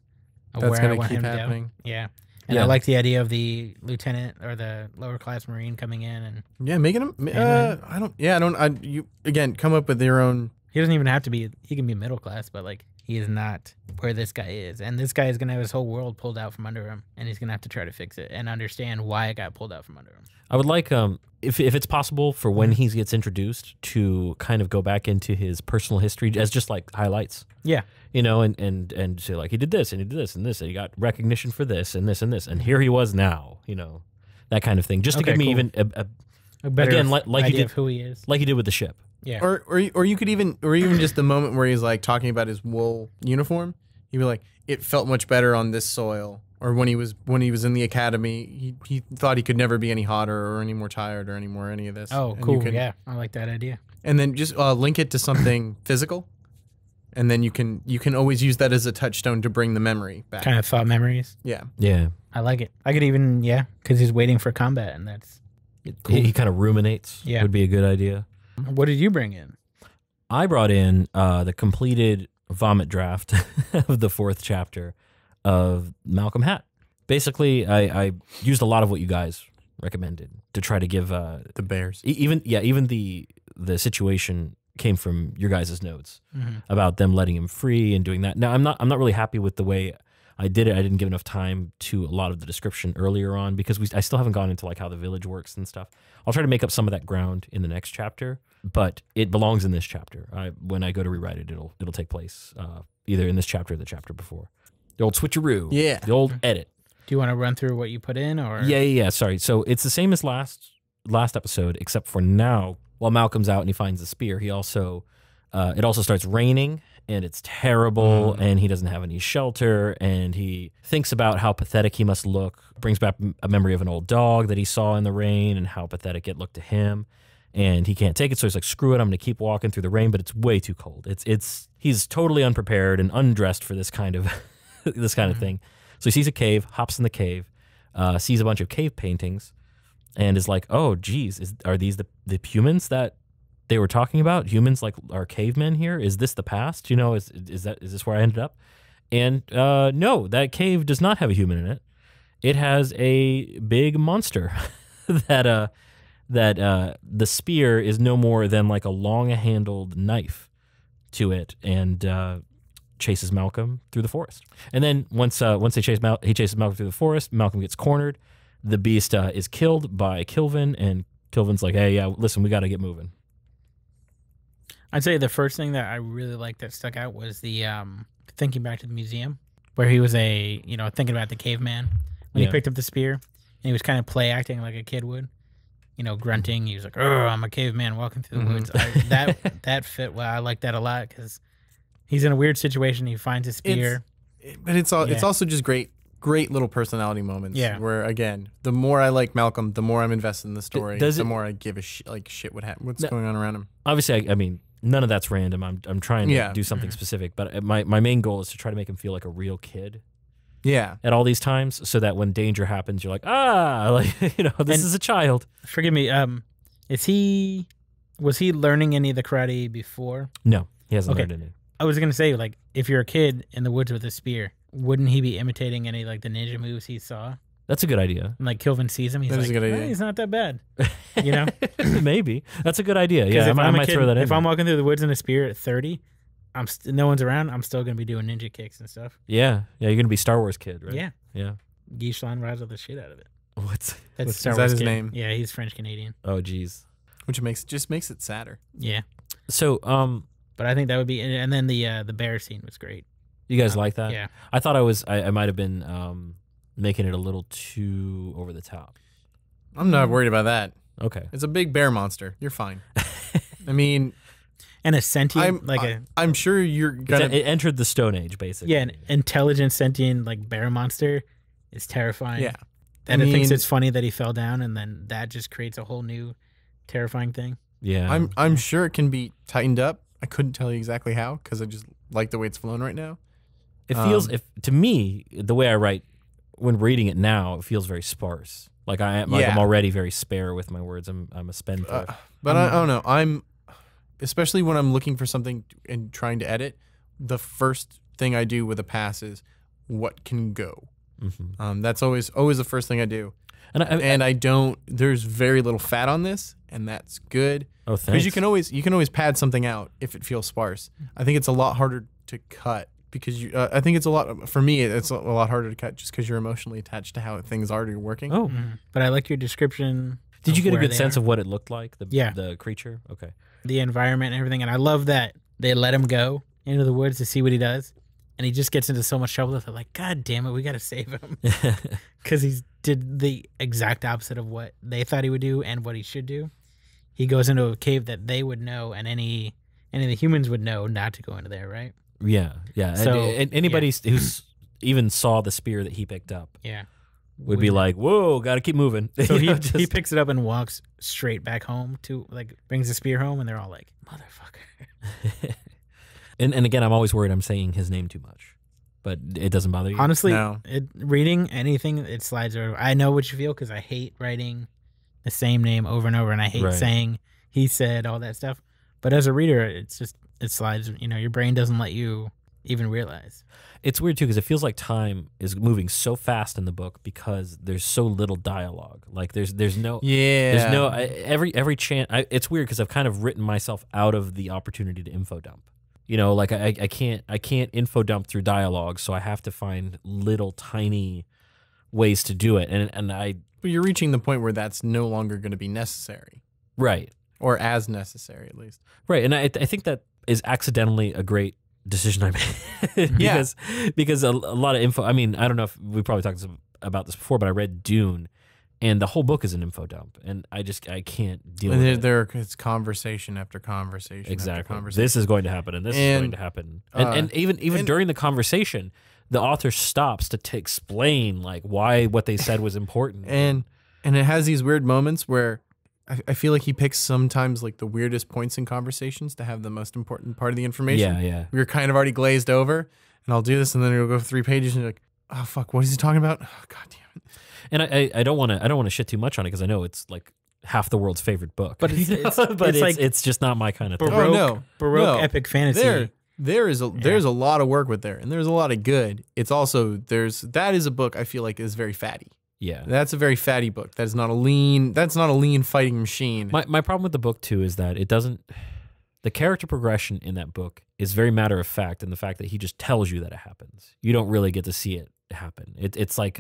That's going to keep happening. Yeah. And I like the idea of the lieutenant or the lower class Marine coming in and making him. You again come up with your own. He doesn't even have to be. He can be middle class, but like he is not where this guy is, and this guy is gonna have his whole world pulled out from under him, and he's gonna have to try to fix it and understand why it got pulled out from under him. I would like if it's possible for when he gets introduced to kind of go back into his personal history as just like highlights. Yeah. You know, and say like he did this and he did this and this and he got recognition for this and this and this and here he was now, you know, that kind of thing, just to give me even a better idea of who he is, like he did with the ship. Yeah. Or you could even just the moment where he's like talking about his wool uniform, he'd be like, it felt much better on this soil. Or when he was in the academy, he thought he could never be any hotter or any more tired or any of this. Oh, and cool. Yeah, I like that idea. And then just link it to something physical. And then you can always use that as a touchstone to bring the memory back. Kind of thought memories. Yeah. Yeah. I like it. I could even, because he's waiting for combat, and that's cool. He kind of ruminates. Yeah. Would be a good idea. What did you bring in? I brought in the completed vomit draft of the 4th chapter of Malcolm Hatt. Basically, I used a lot of what you guys recommended to try to give the bears. Even the situation came from your guys' notes about them letting him free and doing that. Now I'm not really happy with the way I did it. I didn't give enough time to a lot of the description earlier on because I still haven't gone into like how the village works and stuff. I'll try to make up some of that ground in the next chapter, but it belongs in this chapter. When I go to rewrite it, it'll take place either in this chapter or the chapter before. The old switcheroo. Yeah. The old edit. Do you want to run through what you put in, or? Yeah. Sorry. So it's the same as last episode, except for now, while Malcolm's out and he finds the spear, he also it also starts raining and it's terrible and he doesn't have any shelter and he thinks about how pathetic he must look. Brings back a memory of an old dog that he saw in the rain and how pathetic it looked to him. And he can't take it, so he's like, "Screw it! I'm going to keep walking through the rain." But it's way too cold. He's totally unprepared and undressed for this kind of thing. So he sees a cave, hops in the cave, sees a bunch of cave paintings, and is like, "Oh, geez, are these the humans that they were talking about? Humans like are cavemen here? Is this the past? You know, is this where I ended up?" And no, that cave does not have a human in it. It has a big monster that the spear is no more than like a long-handled knife to it, and chases Malcolm through the forest. And then once he chases Malcolm through the forest, Malcolm gets cornered. The beast is killed by Kilvin, and Kilvin's like, hey, yeah, listen, we got to get moving. I'd say the first thing that I really liked that stuck out was the thinking back to the museum, where he was thinking about the caveman when he picked up the spear, and he was kind of play acting like a kid would, grunting. He was like, "Oh, I'm a caveman walking through the woods." That fit well. I like that a lot because he's in a weird situation. He finds a spear, but it's also just great little personality moments. Yeah. Where again, the more I like Malcolm, the more I'm invested in the story. The more I give a shit what's going on around him. Obviously, I mean, none of that's random. I'm trying to do something specific, but my main goal is to try to make him feel like a real kid. Yeah. At all these times, so that when danger happens, you're like, this is a child. Forgive me. Was he learning any of the karate before? No, he hasn't learned any. I was gonna say, like, if you're a kid in the woods with a spear, wouldn't he be imitating any like the ninja moves he saw? That's a good idea. And like Kilvin sees him, he's like, a good idea. He's not that bad. Maybe that's a good idea. Yeah, I might throw that in. If I'm walking through the woods in a spear at 30, no one's around, I'm still gonna be doing ninja kicks and stuff. Yeah, you're gonna be Star Wars kid, right? Yeah. Gishan rides the shit out of it. That's Star Wars his name? Yeah, he's French Canadian. Oh, geez. Which just makes it sadder. Yeah. So, but I think that would be, and then the bear scene was great. You guys like that? Yeah. I thought I might have been making it a little too over the top. I'm not worried about that. Okay. It's a big bear monster. You're fine. I mean, and a sentient, I'm sure you're gonna. It entered the Stone Age, basically. Yeah, an intelligent sentient like bear monster is terrifying. Yeah. And it thinks it's funny that he fell down, and then that just creates a whole new terrifying thing. Yeah. I'm sure it can be tightened up. I couldn't tell you exactly how because I just like the way it's flown right now. It feels, to me, the way I write when reading it now, it feels very sparse. Like I'm already very spare with my words. I'm a spendthrift. But I don't know. I'm especially when I'm looking for something and trying to edit. The first thing I do with a pass is what can go. Mm-hmm. That's always the first thing I do. And I don't. There's very little fat on this, and that's good. Oh, thanks. Because you can always pad something out if it feels sparse. I think it's a lot harder to cut because I think it's a lot for me. It's a lot harder to cut just because you're emotionally attached to how things are working. Oh, but I like your description. Did you get a good sense of what it looked like? The creature. Okay. The environment and everything, and I love that they let him go into the woods to see what he does, and he just gets into so much trouble that they're like, God damn it, we got to save him because he did the exact opposite of what they thought he would do and what he should do. He goes into a cave that they would know and any of the humans would know not to go into there, right? Yeah. So, and anybody who's even saw the spear that he picked up would be like, whoa, got to keep moving. So he picks it up and walks straight back home brings the spear home, and they're all like, motherfucker. and again, I'm always worried I'm saying his name too much, but it doesn't bother you? Honestly, No. Reading anything, it slides over. I know what you feel because I hate writing the same name over and over, and I hate saying he said, all that stuff. But as a reader, it slides. Your brain doesn't let you even realize. It's weird too because it feels like time is moving so fast in the book because there's so little dialogue. Like there's no every chance. It's weird because I've kind of written myself out of the opportunity to info dump. Like I can't info dump through dialogue, so I have to find little tiny ways to do it, and I. But you're reaching the point where that's no longer going to be necessary, right? Or as necessary, at least. Right, and I think that is accidentally a great decision I made because a lot of info. I mean, I don't know if we probably talked about this before, but I read Dune, and the whole book is an info dump, and I can't deal with it. It's conversation after conversation. Exactly. After conversation. This is going to happen, and this is going to happen, and even during the conversation, the author stops to explain like why what they said was important, and it has these weird moments where. I feel like he picks sometimes like the weirdest points in conversations to have the most important part of the information. Yeah. We were kind of already glazed over, and I'll do this, and then it'll go 3 pages, and you're like, oh fuck, what is he talking about? Oh god damn it. And I don't want to shit too much on it because I know it's like half the world's favorite book, but it's just not my kind of thing. Baroque epic fantasy. There's a lot of work with there, and there's a lot of good. It's also that is a book I feel like is very fatty. Yeah, that's a very fatty book. That's not a lean fighting machine. My problem with the book too is that it doesn't. The character progression in that book is very matter of fact, in the fact that he just tells you that it happens. You don't really get to see it happen. It's like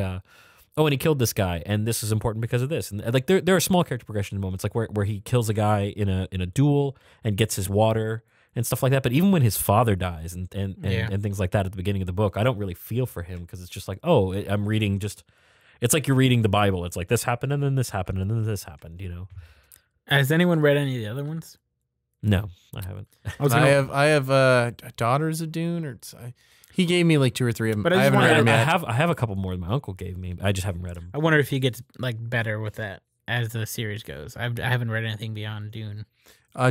oh, and he killed this guy, and this is important because of this. And like there are small character progression moments, like where he kills a guy in a duel and gets his water and stuff like that. But even when his father dies and things like that at the beginning of the book, I don't really feel for him because it's just like, oh, I'm reading just. It's like you're reading the Bible. It's like this happened and then this happened and then this happened. You know. Has anyone read any of the other ones? No, I haven't. I have Daughters of Dune, or he gave me like 2 or 3 of them. But I haven't read them yet. I have a couple more that my uncle gave me. I just haven't read them. I wonder if he gets like better with that as the series goes. I haven't read anything beyond Dune.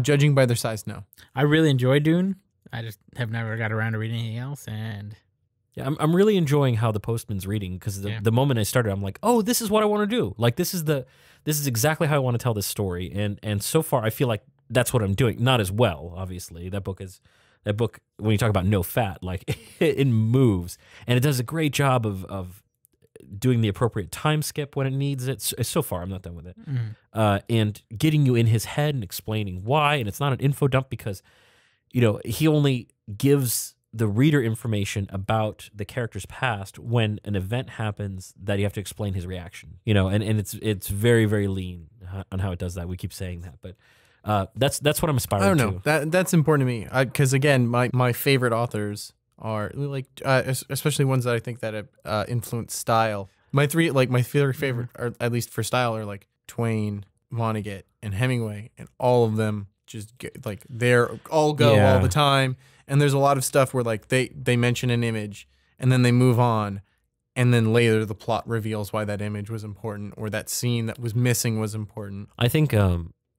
Judging by their size, no. I really enjoy Dune. I just have never got around to reading anything else. And yeah, I'm really enjoying how the Postman's reading because the moment I started, I'm like, oh, this is what I want to do. Like this is exactly how I want to tell this story. And so far, I feel like that's what I'm doing. Not as well, obviously. That book when you talk about no fat, like it moves and it does a great job of doing the appropriate time skip when it needs it. So far, I'm not done with it. And getting you in his head and explaining why. And it's not an info dump because, you know, he only gives the reader information about the character's past when an event happens that you have to explain his reaction. You know, and it's very, very lean on how it does that. We keep saying that, but that's what I'm aspiring to. I don't know. That's important to me because again, my favorite authors are like especially ones that I think that influence style. My favorite, or at least for style, are like Twain, Vonnegut, and Hemingway, and all of them just they're all go all the time. And there's a lot of stuff where like they mention an image and then they move on, and then later the plot reveals why that image was important or that scene that was missing was important. I think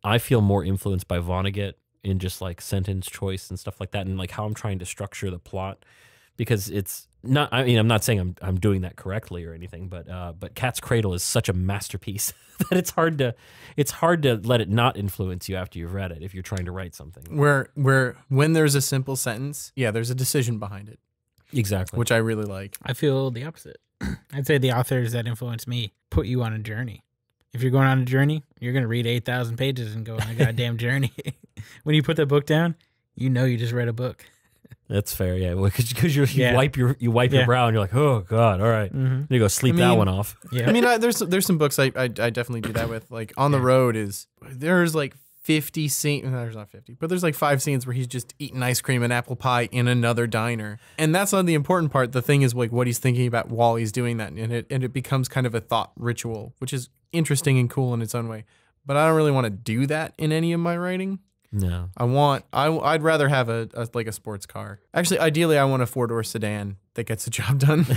I feel more influenced by Vonnegut in just like sentence choice and stuff like that, and like how I'm trying to structure the plot, because it's not. I mean, I'm not saying I'm doing that correctly or anything, but Cat's Cradle is such a masterpiece that it's hard to let it not influence you after you've read it if you're trying to write something. Where when there's a simple sentence, there's a decision behind it. Exactly, which I really like. I feel the opposite. I'd say the authors that influence me put you on a journey. If you're going on a journey, you're going to read 8,000 pages and go on a goddamn journey. When you put the book down, you know you just read a book. That's fair, yeah. Because you wipe your brow and you're like, oh god, all right. You go sleep that one off. Yeah. I mean, there's some books I definitely do that with. Like On the Road there's like 50 scenes. No, there's not 50, but there's like 5 scenes where he's just eating ice cream and apple pie in another diner, and that's not the important part. The thing is like what he's thinking about while he's doing that, and it becomes kind of a thought ritual, which is interesting and cool in its own way. But I don't really want to do that in any of my writing. No, I'd rather have a sports car. Actually, ideally, I want a 4-door sedan that gets the job done.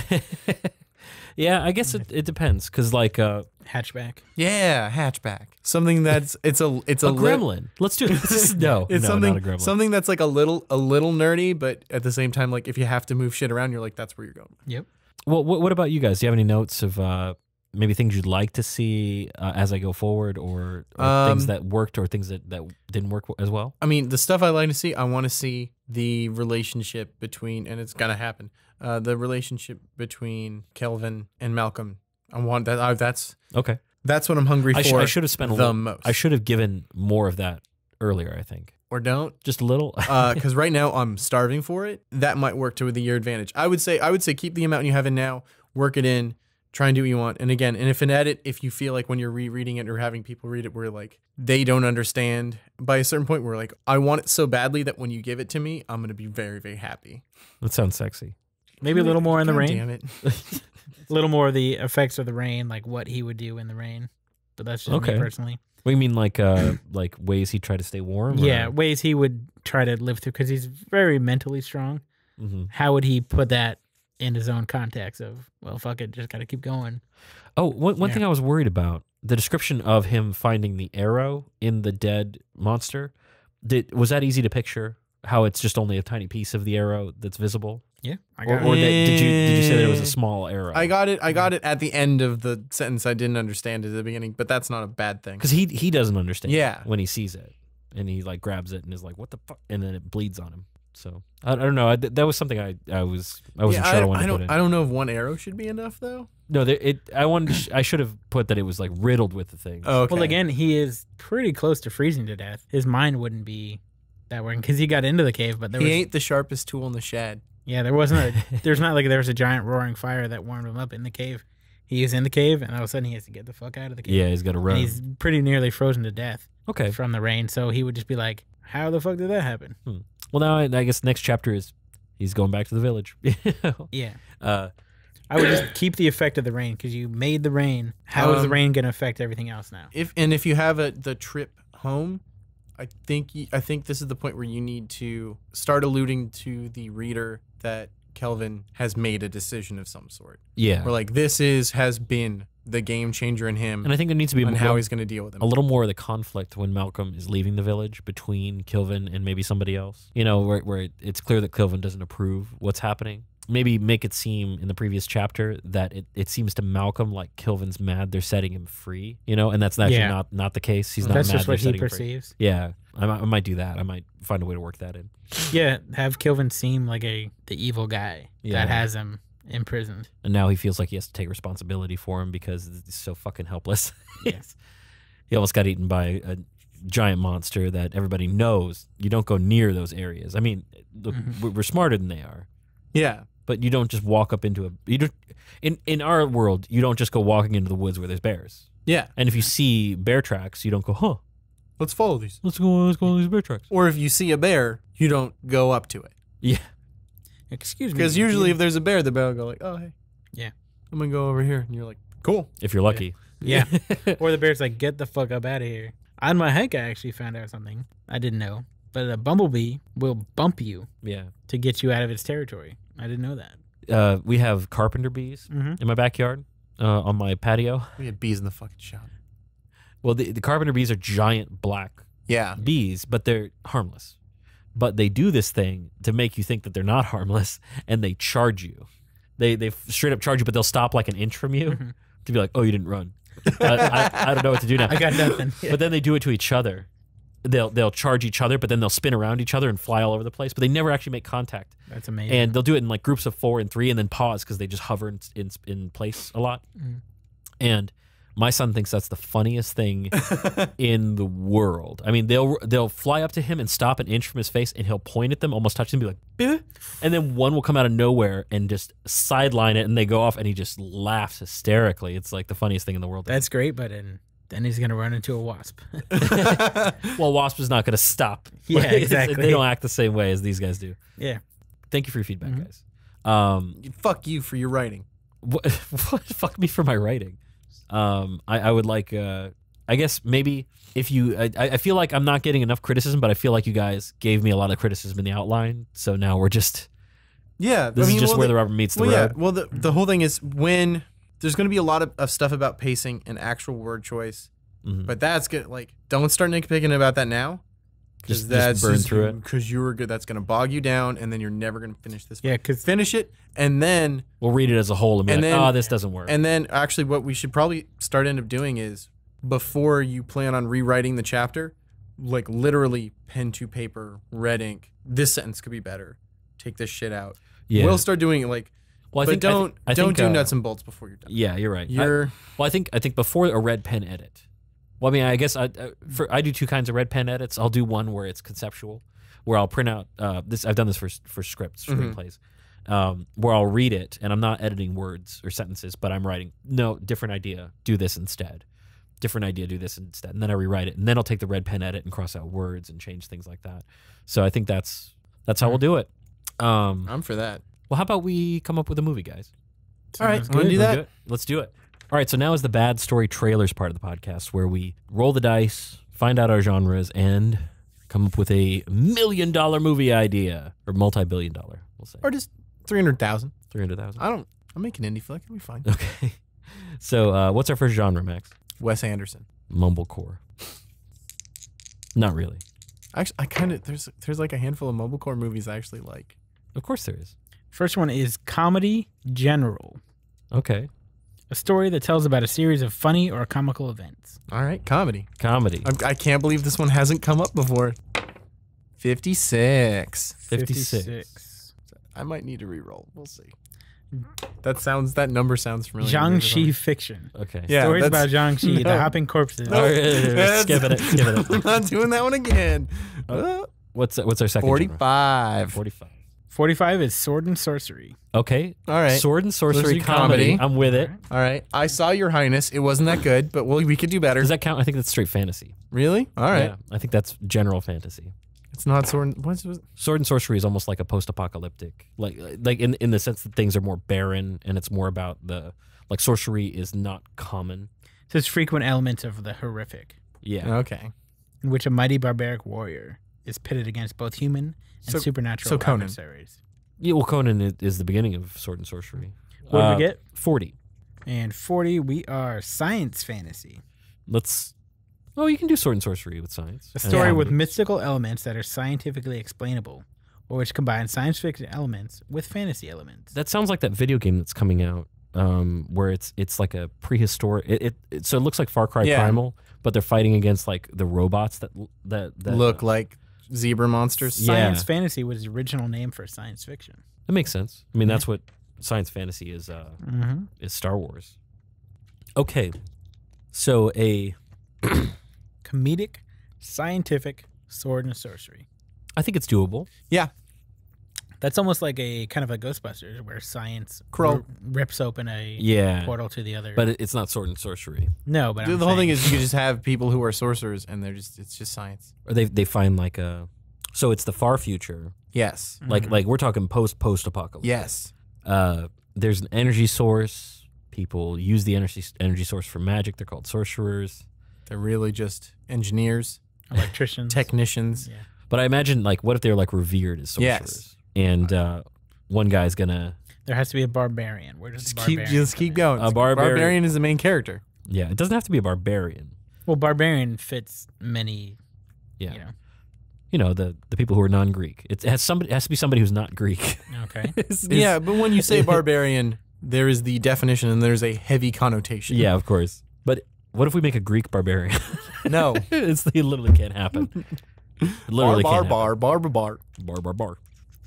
Yeah, I guess it depends, because like hatchback. Yeah, hatchback. Something that's it's a gremlin. Let's do it. No, it's not a gremlin. Something that's like a little nerdy, but at the same time, like if you have to move shit around, you're like, that's where you're going. Yep. Well, what about you guys? Do you have any notes of maybe things you'd like to see as I go forward, or things that worked or things that didn't work as well? I mean, the stuff I like to see, I want to see the relationship between, and it's gonna happen. The relationship between Kelvin and Malcolm. I want that. That's okay. That's what I'm hungry for. I should have spent most. I should have given more of that earlier, I think. Or don't. Just a little. Because right now I'm starving for it. That might work to your advantage. I would say keep the amount you have in now, work it in, try and do what you want. And again, and if an edit, if you feel like when you're rereading it or having people read it where like they don't understand by a certain point, where like I want it so badly that when you give it to me, I'm gonna be very, very happy. That sounds sexy. Maybe a little more in the rain. Damn it. A little more of the effects of the rain, like what he would do in the rain. But that's just me personally. What do you mean, like ways he tried to stay warm? Yeah, ways he would try to live through, because he's very mentally strong. Mm-hmm. How would he put that in his own context of, well, fuck it, just got to keep going? Oh, one thing I was worried about, the description of him finding the arrow in the dead monster, was that easy to picture? How it's just only a tiny piece of the arrow that's visible? Yeah, I got it. Or did you say that it was a small arrow? I got it at the end of the sentence. I didn't understand it at the beginning, but that's not a bad thing. Because he doesn't understand. Yeah. When he sees it, and he like grabs it and is like, "What the fuck?" And then it bleeds on him. So I don't know. That was something I wasn't sure I wanted to put in. I don't know if one arrow should be enough though. No, I should have put that it was like riddled with the thing. Oh, okay. Well, again, he is pretty close to freezing to death. His mind wouldn't be that way because he got into the cave, but he ain't the sharpest tool in the shed. Yeah, there's not like there was a giant roaring fire that warmed him up in the cave. He is in the cave, and all of a sudden he has to get the fuck out of the cave. Yeah, he's got to And run. he's pretty nearly frozen to death Okay. from the rain. So he would just be like, how the fuck did that happen? Well, now I guess next chapter is he's going back to the village. Yeah. Uh, I would just keep the effect of the rain because you made the rain. How is the rain going to affect everything else now? If you have the trip home, I think this is the point where you need to start alluding to the reader that Kelvin has made a decision of some sort. yeah. Where like has been the game changer in him, And I think there needs to be and how he's going to deal with him. a little more of the conflict when Malcolm is leaving the village between Kilvin and maybe somebody else. You know, where it's clear that Kilvin doesn't approve what's happening. Maybe make it seem in the previous chapter that it seems to Malcolm like Kilvin's mad they're setting him free, you know, and that's actually not the case. He's not That's mad just they're what he setting him free. perceives. Yeah, I might do that. I might find a way to work that in. Yeah, have Kilvin seem like the evil guy Yeah. that has him imprisoned. And now he feels like he has to take responsibility for him because he's so fucking helpless. Yes. He almost got eaten by a giant monster that everybody knows you don't go near those areas. I mean, look, we're smarter than they are. Yeah. But you don't just walk up into in our world, you don't just go walking into the woods where there's bears. Yeah. And if you see bear tracks, you don't go, huh, Let's follow these. let's go on these bear tracks. Or if you see a bear, you don't go up to it. Yeah. Excuse me. Because usually if there's a bear, the bear will go like, oh, hey. Yeah. I'm going to go over here. And you're like, cool. If you're lucky. Yeah. Or the bear's like, get the fuck up out of here. On my hike, I actually found out something I didn't know. But a bumblebee will bump you Yeah. to get you out of its territory. I didn't know that. We have carpenter bees in my backyard on my patio. We had bees in the fucking shop. Well, the carpenter bees are giant black Yeah. bees, but they're harmless. But they do this thing to make you think that they're not harmless, and they charge you. They straight up charge you, but they'll stop like an inch from you to be like, oh, you didn't run. I don't know what to do now. I got nothing. But then they do it to each other. They'll charge each other, but then they'll spin around each other and fly all over the place. But they never actually make contact. That's amazing. And they'll do it in like groups of 4 and 3, and then pause because they just hover in place a lot. And my son thinks that's the funniest thing in the world. I mean, they'll fly up to him and stop an inch from his face, and he'll point at them, almost touch them, and be like, "Bih." And then one will come out of nowhere and just sideline it, and they go off, and he just laughs hysterically. It's like the funniest thing in the world. That's great, but then he's going to run into a wasp. Well, Wasp is not going to stop. Yeah, Like, exactly. They don't act the same way as these guys do. Yeah. Thank you for your feedback, guys. Fuck you for your writing. What, fuck me for my writing. I would like, I guess maybe if you, I feel like I'm not getting enough criticism, but I feel like you guys gave me a lot of criticism in the outline. So now we're just, Yeah. this is just where the rubber meets the road. Yeah. Well, the whole thing is when there's going to be a lot of stuff about pacing and actual word choice, but that's good. Like, don't start nitpicking about that now. Just that's burn through it. Because you were good. That's going to bog you down, and then you're never going to finish this. Yeah, because Finish it, and then We'll read it as a whole and be And like, then- oh, this doesn't work. And then actually what we should probably end up doing is before you plan on rewriting the chapter, like literally pen to paper, red ink, this sentence could be better. Take this shit out. Yeah. We'll start doing it like, Well, but don't think, do nuts and bolts before you're done. Yeah, you're right. You're Well, I think before a red pen edit. Well, I mean, I guess I do 2 kinds of red pen edits. I'll do one where it's conceptual, where I'll print out this. I've done this for scripts, screenplays, where I'll read it and I'm not editing words or sentences, but I'm writing different idea, do this instead. Different idea, do this instead, and then I rewrite it, and then I'll take the red pen edit and cross out words and change things like that. So I think that's how we'll do it. I'm for that. Well, how about we come up with a movie, guys? All right, Sounds want to do good. that? Let's do it. All right, so now is the bad story trailers part of the podcast where we roll the dice, find out our genres, and come up with a $1 million movie idea, or multi-billion dollar, we'll say. Or just 300,000. 300,000. I'm making indie flick. It'll be fine. Okay. So what's our first genre, Max? Wes Anderson. Mumblecore. Not really. Actually, I kind of there's like a handful of mumblecore movies I actually like. Of course there is. First one is Comedy General, Okay. a story that tells about a series of funny or comical events. All right, comedy. Comedy. I can't believe this one hasn't come up before. 56. 56. I might need to re-roll. We'll see. That number sounds familiar. Jiangxi fiction. Okay. Yeah, Stories that's- about Jiangxi, the no. hopping corpses. All right, skip it. I'm not doing that one again. What's our second genre? 45. 45. 45 is Sword and Sorcery. Okay. All right. Sword and sorcery Sorcery comedy. comedy. I'm with it. All right. I saw Your Highness. It wasn't that good, but we could do better. Does that count? I think that's straight fantasy. Really? All right. Yeah, I think that's general fantasy. It's not sword. What's Sword and sorcery is almost like a post-apocalyptic, like in the sense that things are more barren and it's more about like sorcery is not common. So it's frequent elements of the horrific, Yeah. okay? in which a mighty barbaric warrior is pitted against both human and supernatural Conan. adversaries. Yeah. Well, Conan is the beginning of sword and sorcery. What did we get? 40. And 40, we are science fantasy. Oh, you can do sword and sorcery with science. A story And- with mystical elements that are scientifically explainable, or which combine science fiction elements with fantasy elements. That sounds like that video game that's coming out, where it's like a prehistoric. So it looks like Far Cry Yeah. Primal, but they're fighting against like the robots that Look like zebra monsters. Yeah. Science fantasy was the original name for science fiction. That makes sense. I mean, that's what science fantasy is. Mm-hmm. Is Star Wars. Okay, so a Comedic, scientific, sword and sorcery. I think it's doable. Yeah. That's almost like a kind of a Ghostbusters where science Crow. rips open a Yeah, portal to the other. but it's not sword and sorcery. no, but The I'm whole thing saying- is you could just have people who are sorcerers and it's just science. Or they find like a. So it's the far future. Yes. Like we're talking post apocalypse. Yes. There's an energy source. People use the energy source for magic. They're called sorcerers. They're really just engineers, electricians, technicians. Yeah. But I imagine like what if they're like revered as sorcerers? Yes. And one guy's gonna. There has to be a barbarian. Where does the barbarian? Just keep going. A barbarian- Barbarian is the main character. Yeah, it doesn't have to be a barbarian. Well, barbarian fits many. Yeah. You know. The people who are non-Greek. It has to be somebody who's not Greek. Okay. Yeah, but when you say barbarian, there is the definition and there's a heavy connotation. Yeah, of course. But what if we make a Greek barbarian? No. It literally can't happen. It literally can't happen. bar. Bar.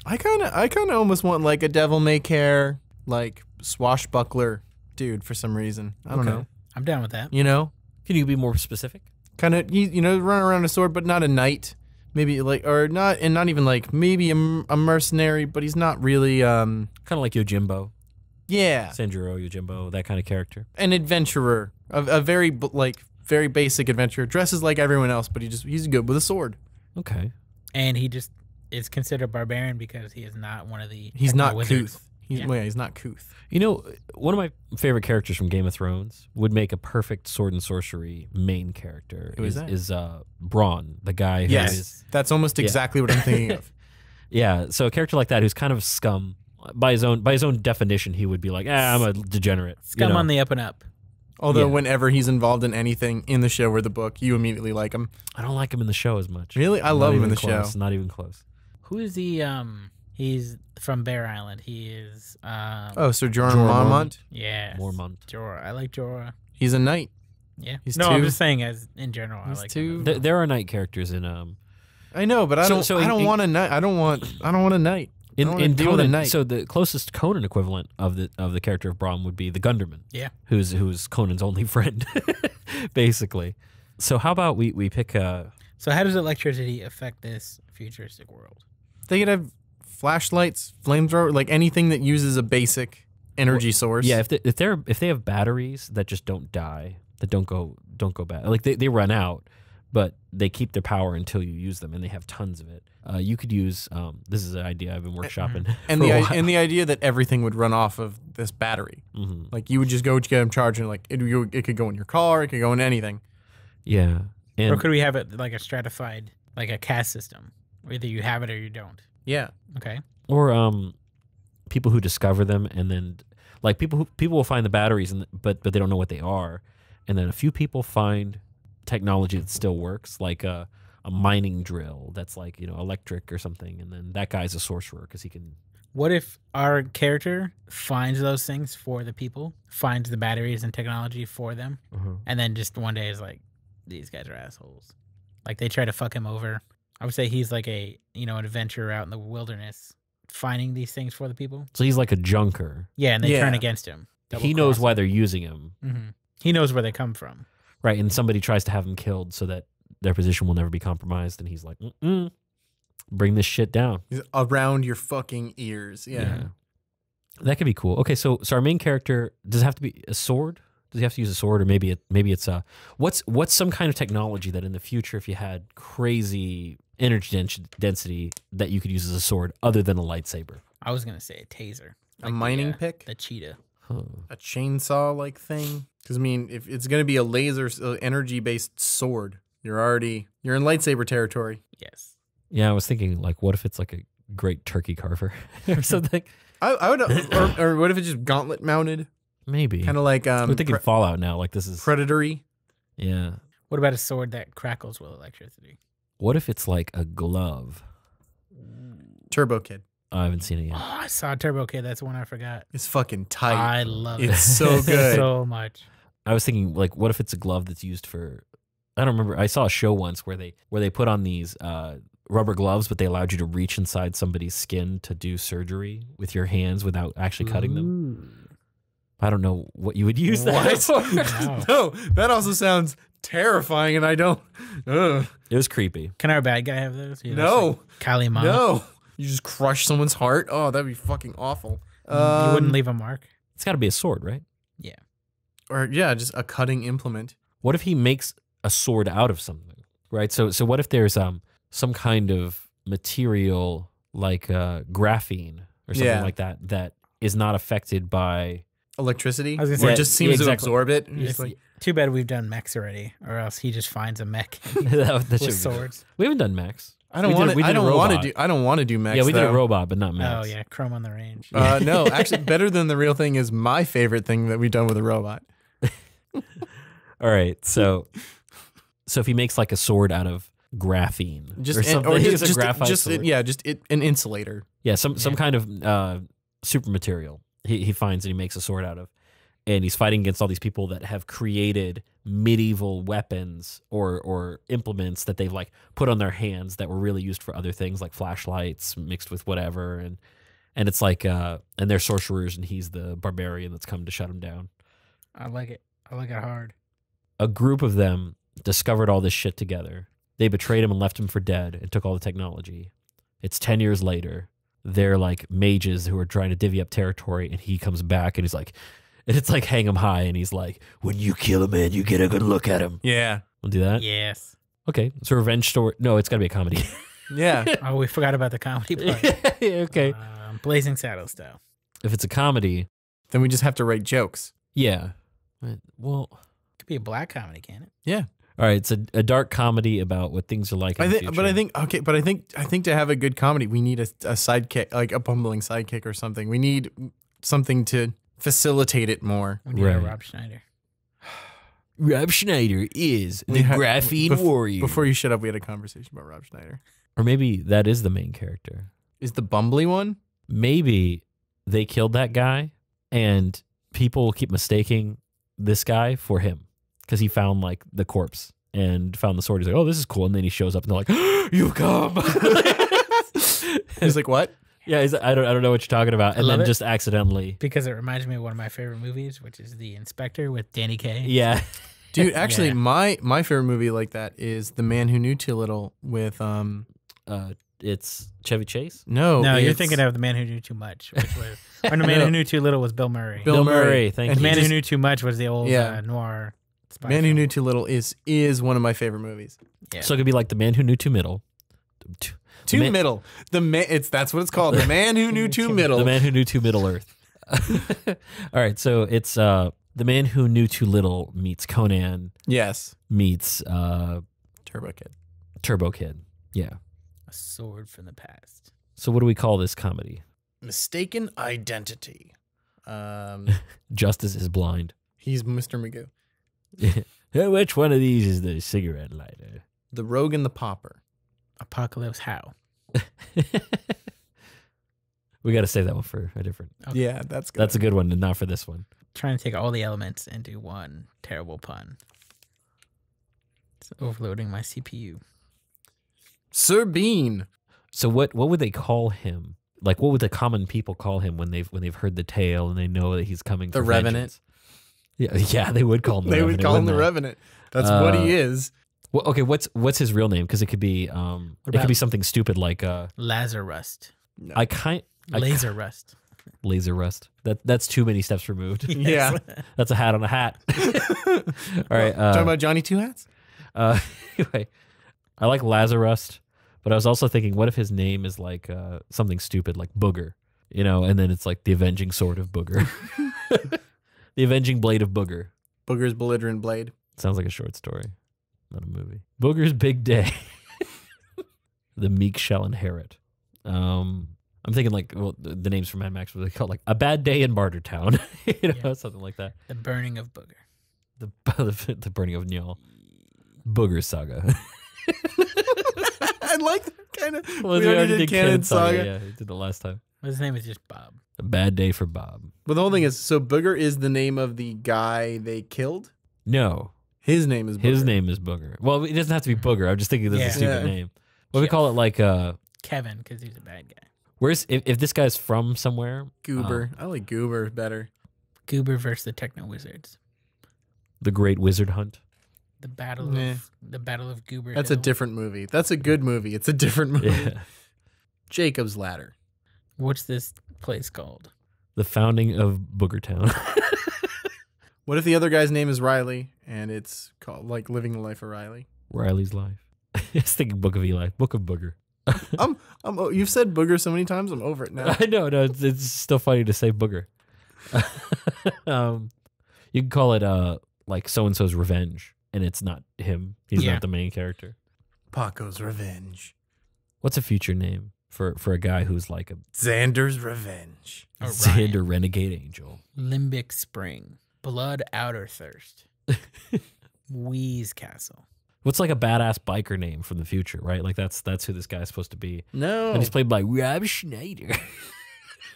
I kind of almost want like a devil may care, like swashbuckler dude for some reason. I don't Okay. know. I'm down with that. You know, Can you be more specific? kind of you know run around a sword, but not a knight. Maybe like or not, and not even like maybe a mercenary, but he's not really. Kind of like Yojimbo, Yeah, Sanjuro Yojimbo, that kind of character. an adventurer, a very very basic adventurer, dresses like everyone else, but he's good with a sword. Okay. And he just is considered barbarian because he is not one of the. He's techno not wizards. couth. He's not couth. You know, one of my favorite characters from Game of Thrones would make a perfect sword and sorcery main character. Who is that? Is Braun, the guy who Yes, is that's almost exactly what I'm thinking of. yeah. So a character like that who's kind of scum by his own definition, he would be like, I'm a degenerate. Scum on the up and up. Although Yeah. whenever he's involved in anything in the show or the book, you immediately like him. I don't like him in the show as much. Really? I Not love him in even the close, show. Not even close. Who is the He's from Bear Island. He is Oh, Sir Jorah Jorah Mormont? yes. Mormont. Jorah. I like Jorah. He's a knight. Yeah. He's no, I'm two- just saying as in general. I he's like two- him. There are knight characters in I know, but I So- don't. so I in- don't in- want a knight. I don't want a knight. I don't wanna in deal with a Conan. knight. So the closest Conan equivalent of the character of Braun would be the Gunderman. Yeah. Who's Conan's only friend, basically. So how about we pick So how does electricity affect this futuristic world? They could have flashlights, flamethrower, like anything that uses a basic energy source. yeah, if they have batteries that just don't die, that don't go bad. Like they run out, but they keep their power until you use them, and they have tons of it. You could use this is an idea I've been workshopping. And for a the while. and the idea that everything would run off of this battery, Mhm. like you would just go to get them charged, and like it could go in your car, it could go in anything. Yeah, and Or could we have it like a stratified, like a caste system? Either you have it or you don't. Yeah, Okay. or people who discover them, and then like people will find the batteries, but they don't know what they are, and then a few people find technology that still works, like a mining drill that's like electric or something, and then that guy's a sorcerer because he can. What if our character finds those things for the people, finds the batteries and technology for them, and then just one day is like, these guys are assholes. Like they try to fuck him over. I would say he's like an adventurer out in the wilderness, finding these things for the people. So he's like a junker. Yeah, and they Yeah. turn against him. He knows why they're using him, He knows where they come from. right? And somebody tries to have him killed so that their position will never be compromised, and he's like, Bring this shit down. He's around your fucking ears. Yeah. That could be cool. Okay, so our main character, does it have to be a sword? Does he have to use a sword, or maybe it's what's some kind of technology that in the future, if you had crazy energy density, that you could use as a sword other than a lightsaber? I was gonna say a taser, A mining pick? the cheetah. A chainsaw like thing? Because I mean, if it's gonna be a laser energy based sword, you're in lightsaber territory. Yes. Yeah, I was thinking, like, what if it's like a great turkey carver or something? I would, or what if it's just gauntlet mounted? Maybe. Kind of like We're thinking Fallout now. Like, this is predatory. Yeah. What about a sword that crackles with electricity? What if it's like a glove? Turbo Kid. I haven't seen it yet. Oh, I saw Turbo Kid. That's one I forgot. It's fucking tight. I love it. It's so good. so much. I was thinking, like, what if it's a glove that's used for? I don't remember. I saw a show once where they put on these rubber gloves, but they allowed you to reach inside somebody's skin to do surgery with your hands without actually cutting them. I don't know what you would use that for. No, that also sounds terrifying, and I don't. Ugh. It was creepy. Can our bad guy have those? No. Like Kali Ma. No. You just crush someone's heart? Oh, that'd be fucking awful. You wouldn't leave a mark? It's got to be a sword, right? Yeah. Or, yeah, just a cutting implement. What if he makes a sword out of something, right? So what if there's some kind of material like graphene or something like that is not affected by electricity? I was gonna say, or it just seems to exactly. absorb it? It's like, too bad we've done mechs already, or else he just finds a mech that should be with swords. We haven't done mechs. I don't want to do mechs. Yeah, we did though. a robot, but not mechs. Oh yeah, Chrome on the Range. No, actually, better than the real thing is my favorite thing that we've done with a robot. All right, so if he makes like a sword out of graphene Just or something, a graphite sword. an insulator. Yeah, some kind of super material he finds and he makes a sword out of. And he's fighting against all these people that have created medieval weapons or implements that they've like put on their hands that were really used for other things, like flashlights mixed with whatever. And it's like and they're sorcerers and he's the barbarian that's come to shut them down. I like it. I like it hard. A group of them discovered all this shit together. They betrayed him and left him for dead and took all the technology. It's 10 years later. They're like mages who are trying to divvy up territory, and he comes back and he's like, and it's like hang him high, and he's like, when you kill a man, you get a good look at him. Yeah. We'll do that? Yes. Okay. It's a revenge story. No, it's got to be a comedy. Yeah. Oh, we forgot about the comedy part. Okay. Blazing Saddles style. If it's a comedy, Then we just have to write jokes. yeah. Well, Could be a black comedy, can it? Yeah. all right. It's a dark comedy about what things are like in the future. I think to have a good comedy, we need a sidekick, like a bumbling sidekick or something. We need something to facilitate it more. We need a Right. Rob Schneider. Rob Schneider is the We had- graphene warrior. Before you shut up, we had a conversation about Rob Schneider. Or maybe that is the main character. Is the bumbly one? Maybe they killed that guy and people keep mistaking this guy for him because he found like the corpse and found the sword. He's like, oh, this is cool. And then he shows up and they're like, you come. He's like, what? Yeah, he's like, I don't know what you're talking about. And love then it. just accidentally. Because it reminds me of one of my favorite movies, which is The Inspector with Danny Kaye. Yeah. Dude, actually, Yeah. my favorite movie like that is The Man Who Knew Too Little with It's Chevy Chase. no, No, you're it's thinking of The Man Who Knew Too Much, which was, or The Man Who Knew Too Little was Bill Murray. Bill Murray. Thank And The you. Man just- Who Knew Too Much was the old Yeah. noir spy Man Who film. Knew Too Little is one of my favorite movies. Yeah. So it could be like The Man Who Knew Too Middle. Too man- Middle. That's what it's called. The Man Who Knew Too Middle. The Man Who Knew Too Middle Earth. All right, so it's The Man Who Knew Too Little meets Conan Yes. meets Turbo Kid. Turbo Kid. Yeah. A sword from the past. So what do we call this comedy? Mistaken Identity. Justice is blind. He's Mr. Magoo. Which one of these is the cigarette lighter? The Rogue and the Pauper. Apocalypse How. We got to save that one for a different. Okay. Yeah, that's good. That's a good one, and not for this one. Trying to take all the elements and do one terrible pun. It's overloading my CPU. Sir Bean. So what would they call him? Like, what would the common people call him when they've heard the tale and they know that he's coming? The for Revenant. vengeance? Yeah, they would call him. They would call him the wouldn't Revenant. That's what he is. Well, okay, what's his real name? Because it could be it could about- be something stupid like Lazarus. Laser Rust. Laser Rust. That's too many steps removed. Yeah. That's a hat on a hat. All right. Talking about Johnny Two Hats? Anyway, I like Lazarus, but I was also thinking, what if his name is like something stupid like Booger, you know, and then it's like the avenging sword of Booger, the avenging blade of Booger. Booger's belligerent blade. Sounds like a short story, not a movie. Booger's big day. The meek shall inherit. I'm thinking like, well, the names from Mad Max were called like A Bad Day in Bartertown, you know, something like that. The burning of Booger. The burning of Njal. Booger Saga. I like that kind of. Well, we already did Canon Saga. Yeah, we did the last time. His name is just Bob. A bad day for Bob. But the whole thing is, so Booger is the name of the guy they killed? No. His name is Booger. His name is Booger. Well, it doesn't have to be Booger. I'm just thinking this is a stupid name. What do we call it? Like, Kevin, because he's a bad guy. where's, if this guy's from somewhere? Goober. I like Goober better. Goober versus the Techno Wizards. The Great Wizard Hunt. The Battle of Goober. That's a Hill. different movie. That's a good movie. It's a different movie. Yeah. Jacob's Ladder. What's this place called? The founding of Boogertown. What if the other guy's name is Riley and it's called like Living the Life of Riley? Riley's Life. I was thinking Book of Eli. Book of Booger. You've said Booger so many times. I'm over it now. I know. No, it's still funny to say Booger. You can call it like so and so's revenge, and it's not him. He's not the main character. Paco's Revenge. What's a future name for a guy who's like a Xander's Revenge. Xander Renegade Angel? Limbic Spring. Blood Outer Thirst. Wheeze Castle. What's like a badass biker name from the future, right? Like that's who this guy's supposed to be. No. And he's played by Rob Schneider.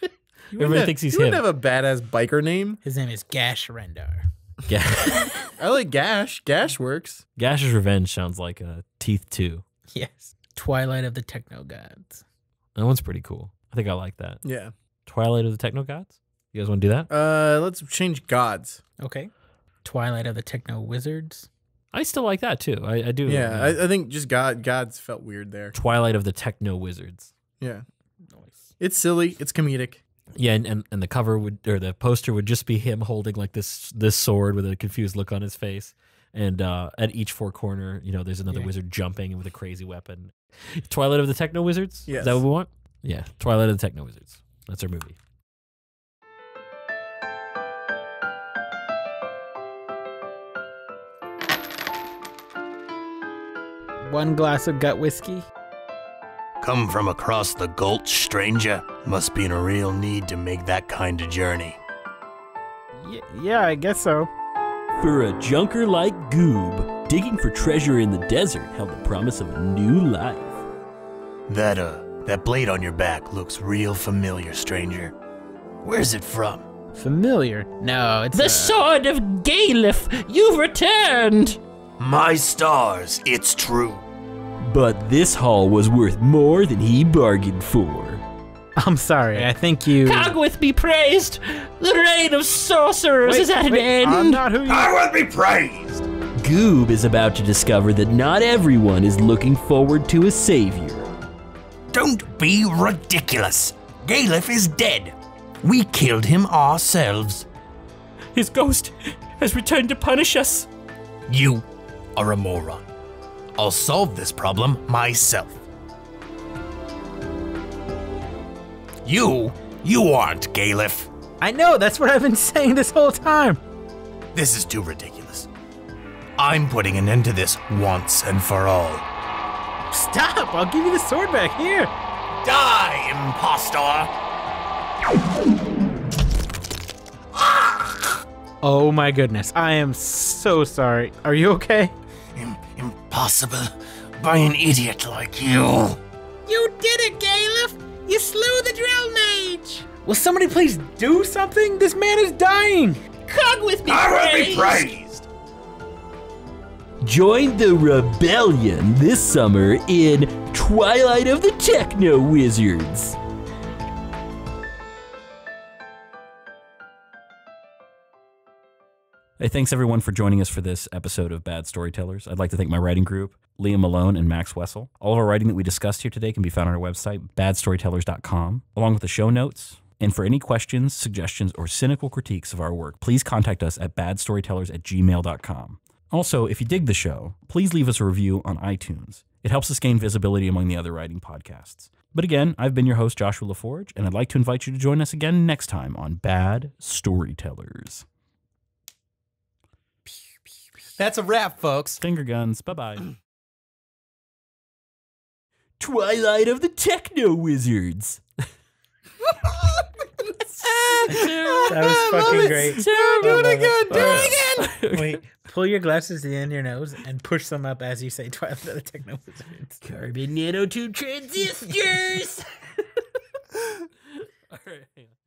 You Everybody wouldn't thinks he's you him. wouldn't have a badass biker name. His name is Gash Rendar. I like Gash. Gash works. Gash's Revenge sounds like Teeth 2. Yes. Twilight of the Techno Gods. That one's pretty cool. I think I like that. Yeah. Twilight of the Techno Gods? You guys want to do that? Let's change gods. Okay. Twilight of the Techno Wizards. I still like that too. I do. Yeah, I think just gods felt weird there. Twilight of the Techno Wizards. Yeah. Nice. It's silly. It's comedic. Yeah, and the cover would, or the poster would just be him holding like this sword with a confused look on his face. And at each four corner, you know, there's another wizard jumping with a crazy weapon. Twilight of the Techno Wizards? Yes. Is that what we want? Yeah, Twilight of the Techno Wizards. That's our movie. One glass of gut whiskey. Come from across the gulch, stranger. Must be in a real need to make that kind of journey. Yeah, I guess so. For a junker like Goob, digging for treasure in the desert held the promise of a new life. That blade on your back looks real familiar, stranger. Where's it from? Familiar? No, it's The sword of Galef, you've returned! My stars, it's true. But this haul was worth more than he bargained for. I'm sorry. I think you. Cogwith be praised! The reign of sorcerers is at an end! I'm not who you. I will be praised! Goob is about to discover that not everyone is looking forward to a savior. Don't be ridiculous. Galef is dead. We killed him ourselves. His ghost has returned to punish us. You are a moron. I'll solve this problem myself. You aren't Galef. I know. That's what I've been saying this whole time. This is too ridiculous. I'm putting an end to this once and for all. Stop! I'll give you the sword back here. Die, impostor! Oh my goodness! I am so sorry. Are you okay? Impossible by an idiot like you. You did it, Galef! You slew the drill mage! Will somebody please do something? This man is dying! Cogwith be I will praised! be praised! Join the rebellion this summer in Twilight of the Techno Wizards. Hey, thanks everyone for joining us for this episode of Bad Storytellers. I'd like to thank my writing group, Liam Malone and Max Wessel. All of our writing that we discussed here today can be found on our website, badstorytellers.com, along with the show notes. And for any questions, suggestions, or cynical critiques of our work, please contact us at badstorytellers@gmail.com. Also, if you dig the show, please leave us a review on iTunes. It helps us gain visibility among the other writing podcasts. But again, I've been your host, Joshua LaForge, and I'd like to invite you to join us again next time on Bad Storytellers. That's a wrap, folks. Finger guns. Bye-bye. Twilight of the Techno Wizards. That was fucking great. Do it again. Do it again. Wait, pull your glasses to the end of your nose and push them up as you say Twilight of the Techno Wizards. Carbon nanotube transistors. All right. Hang on.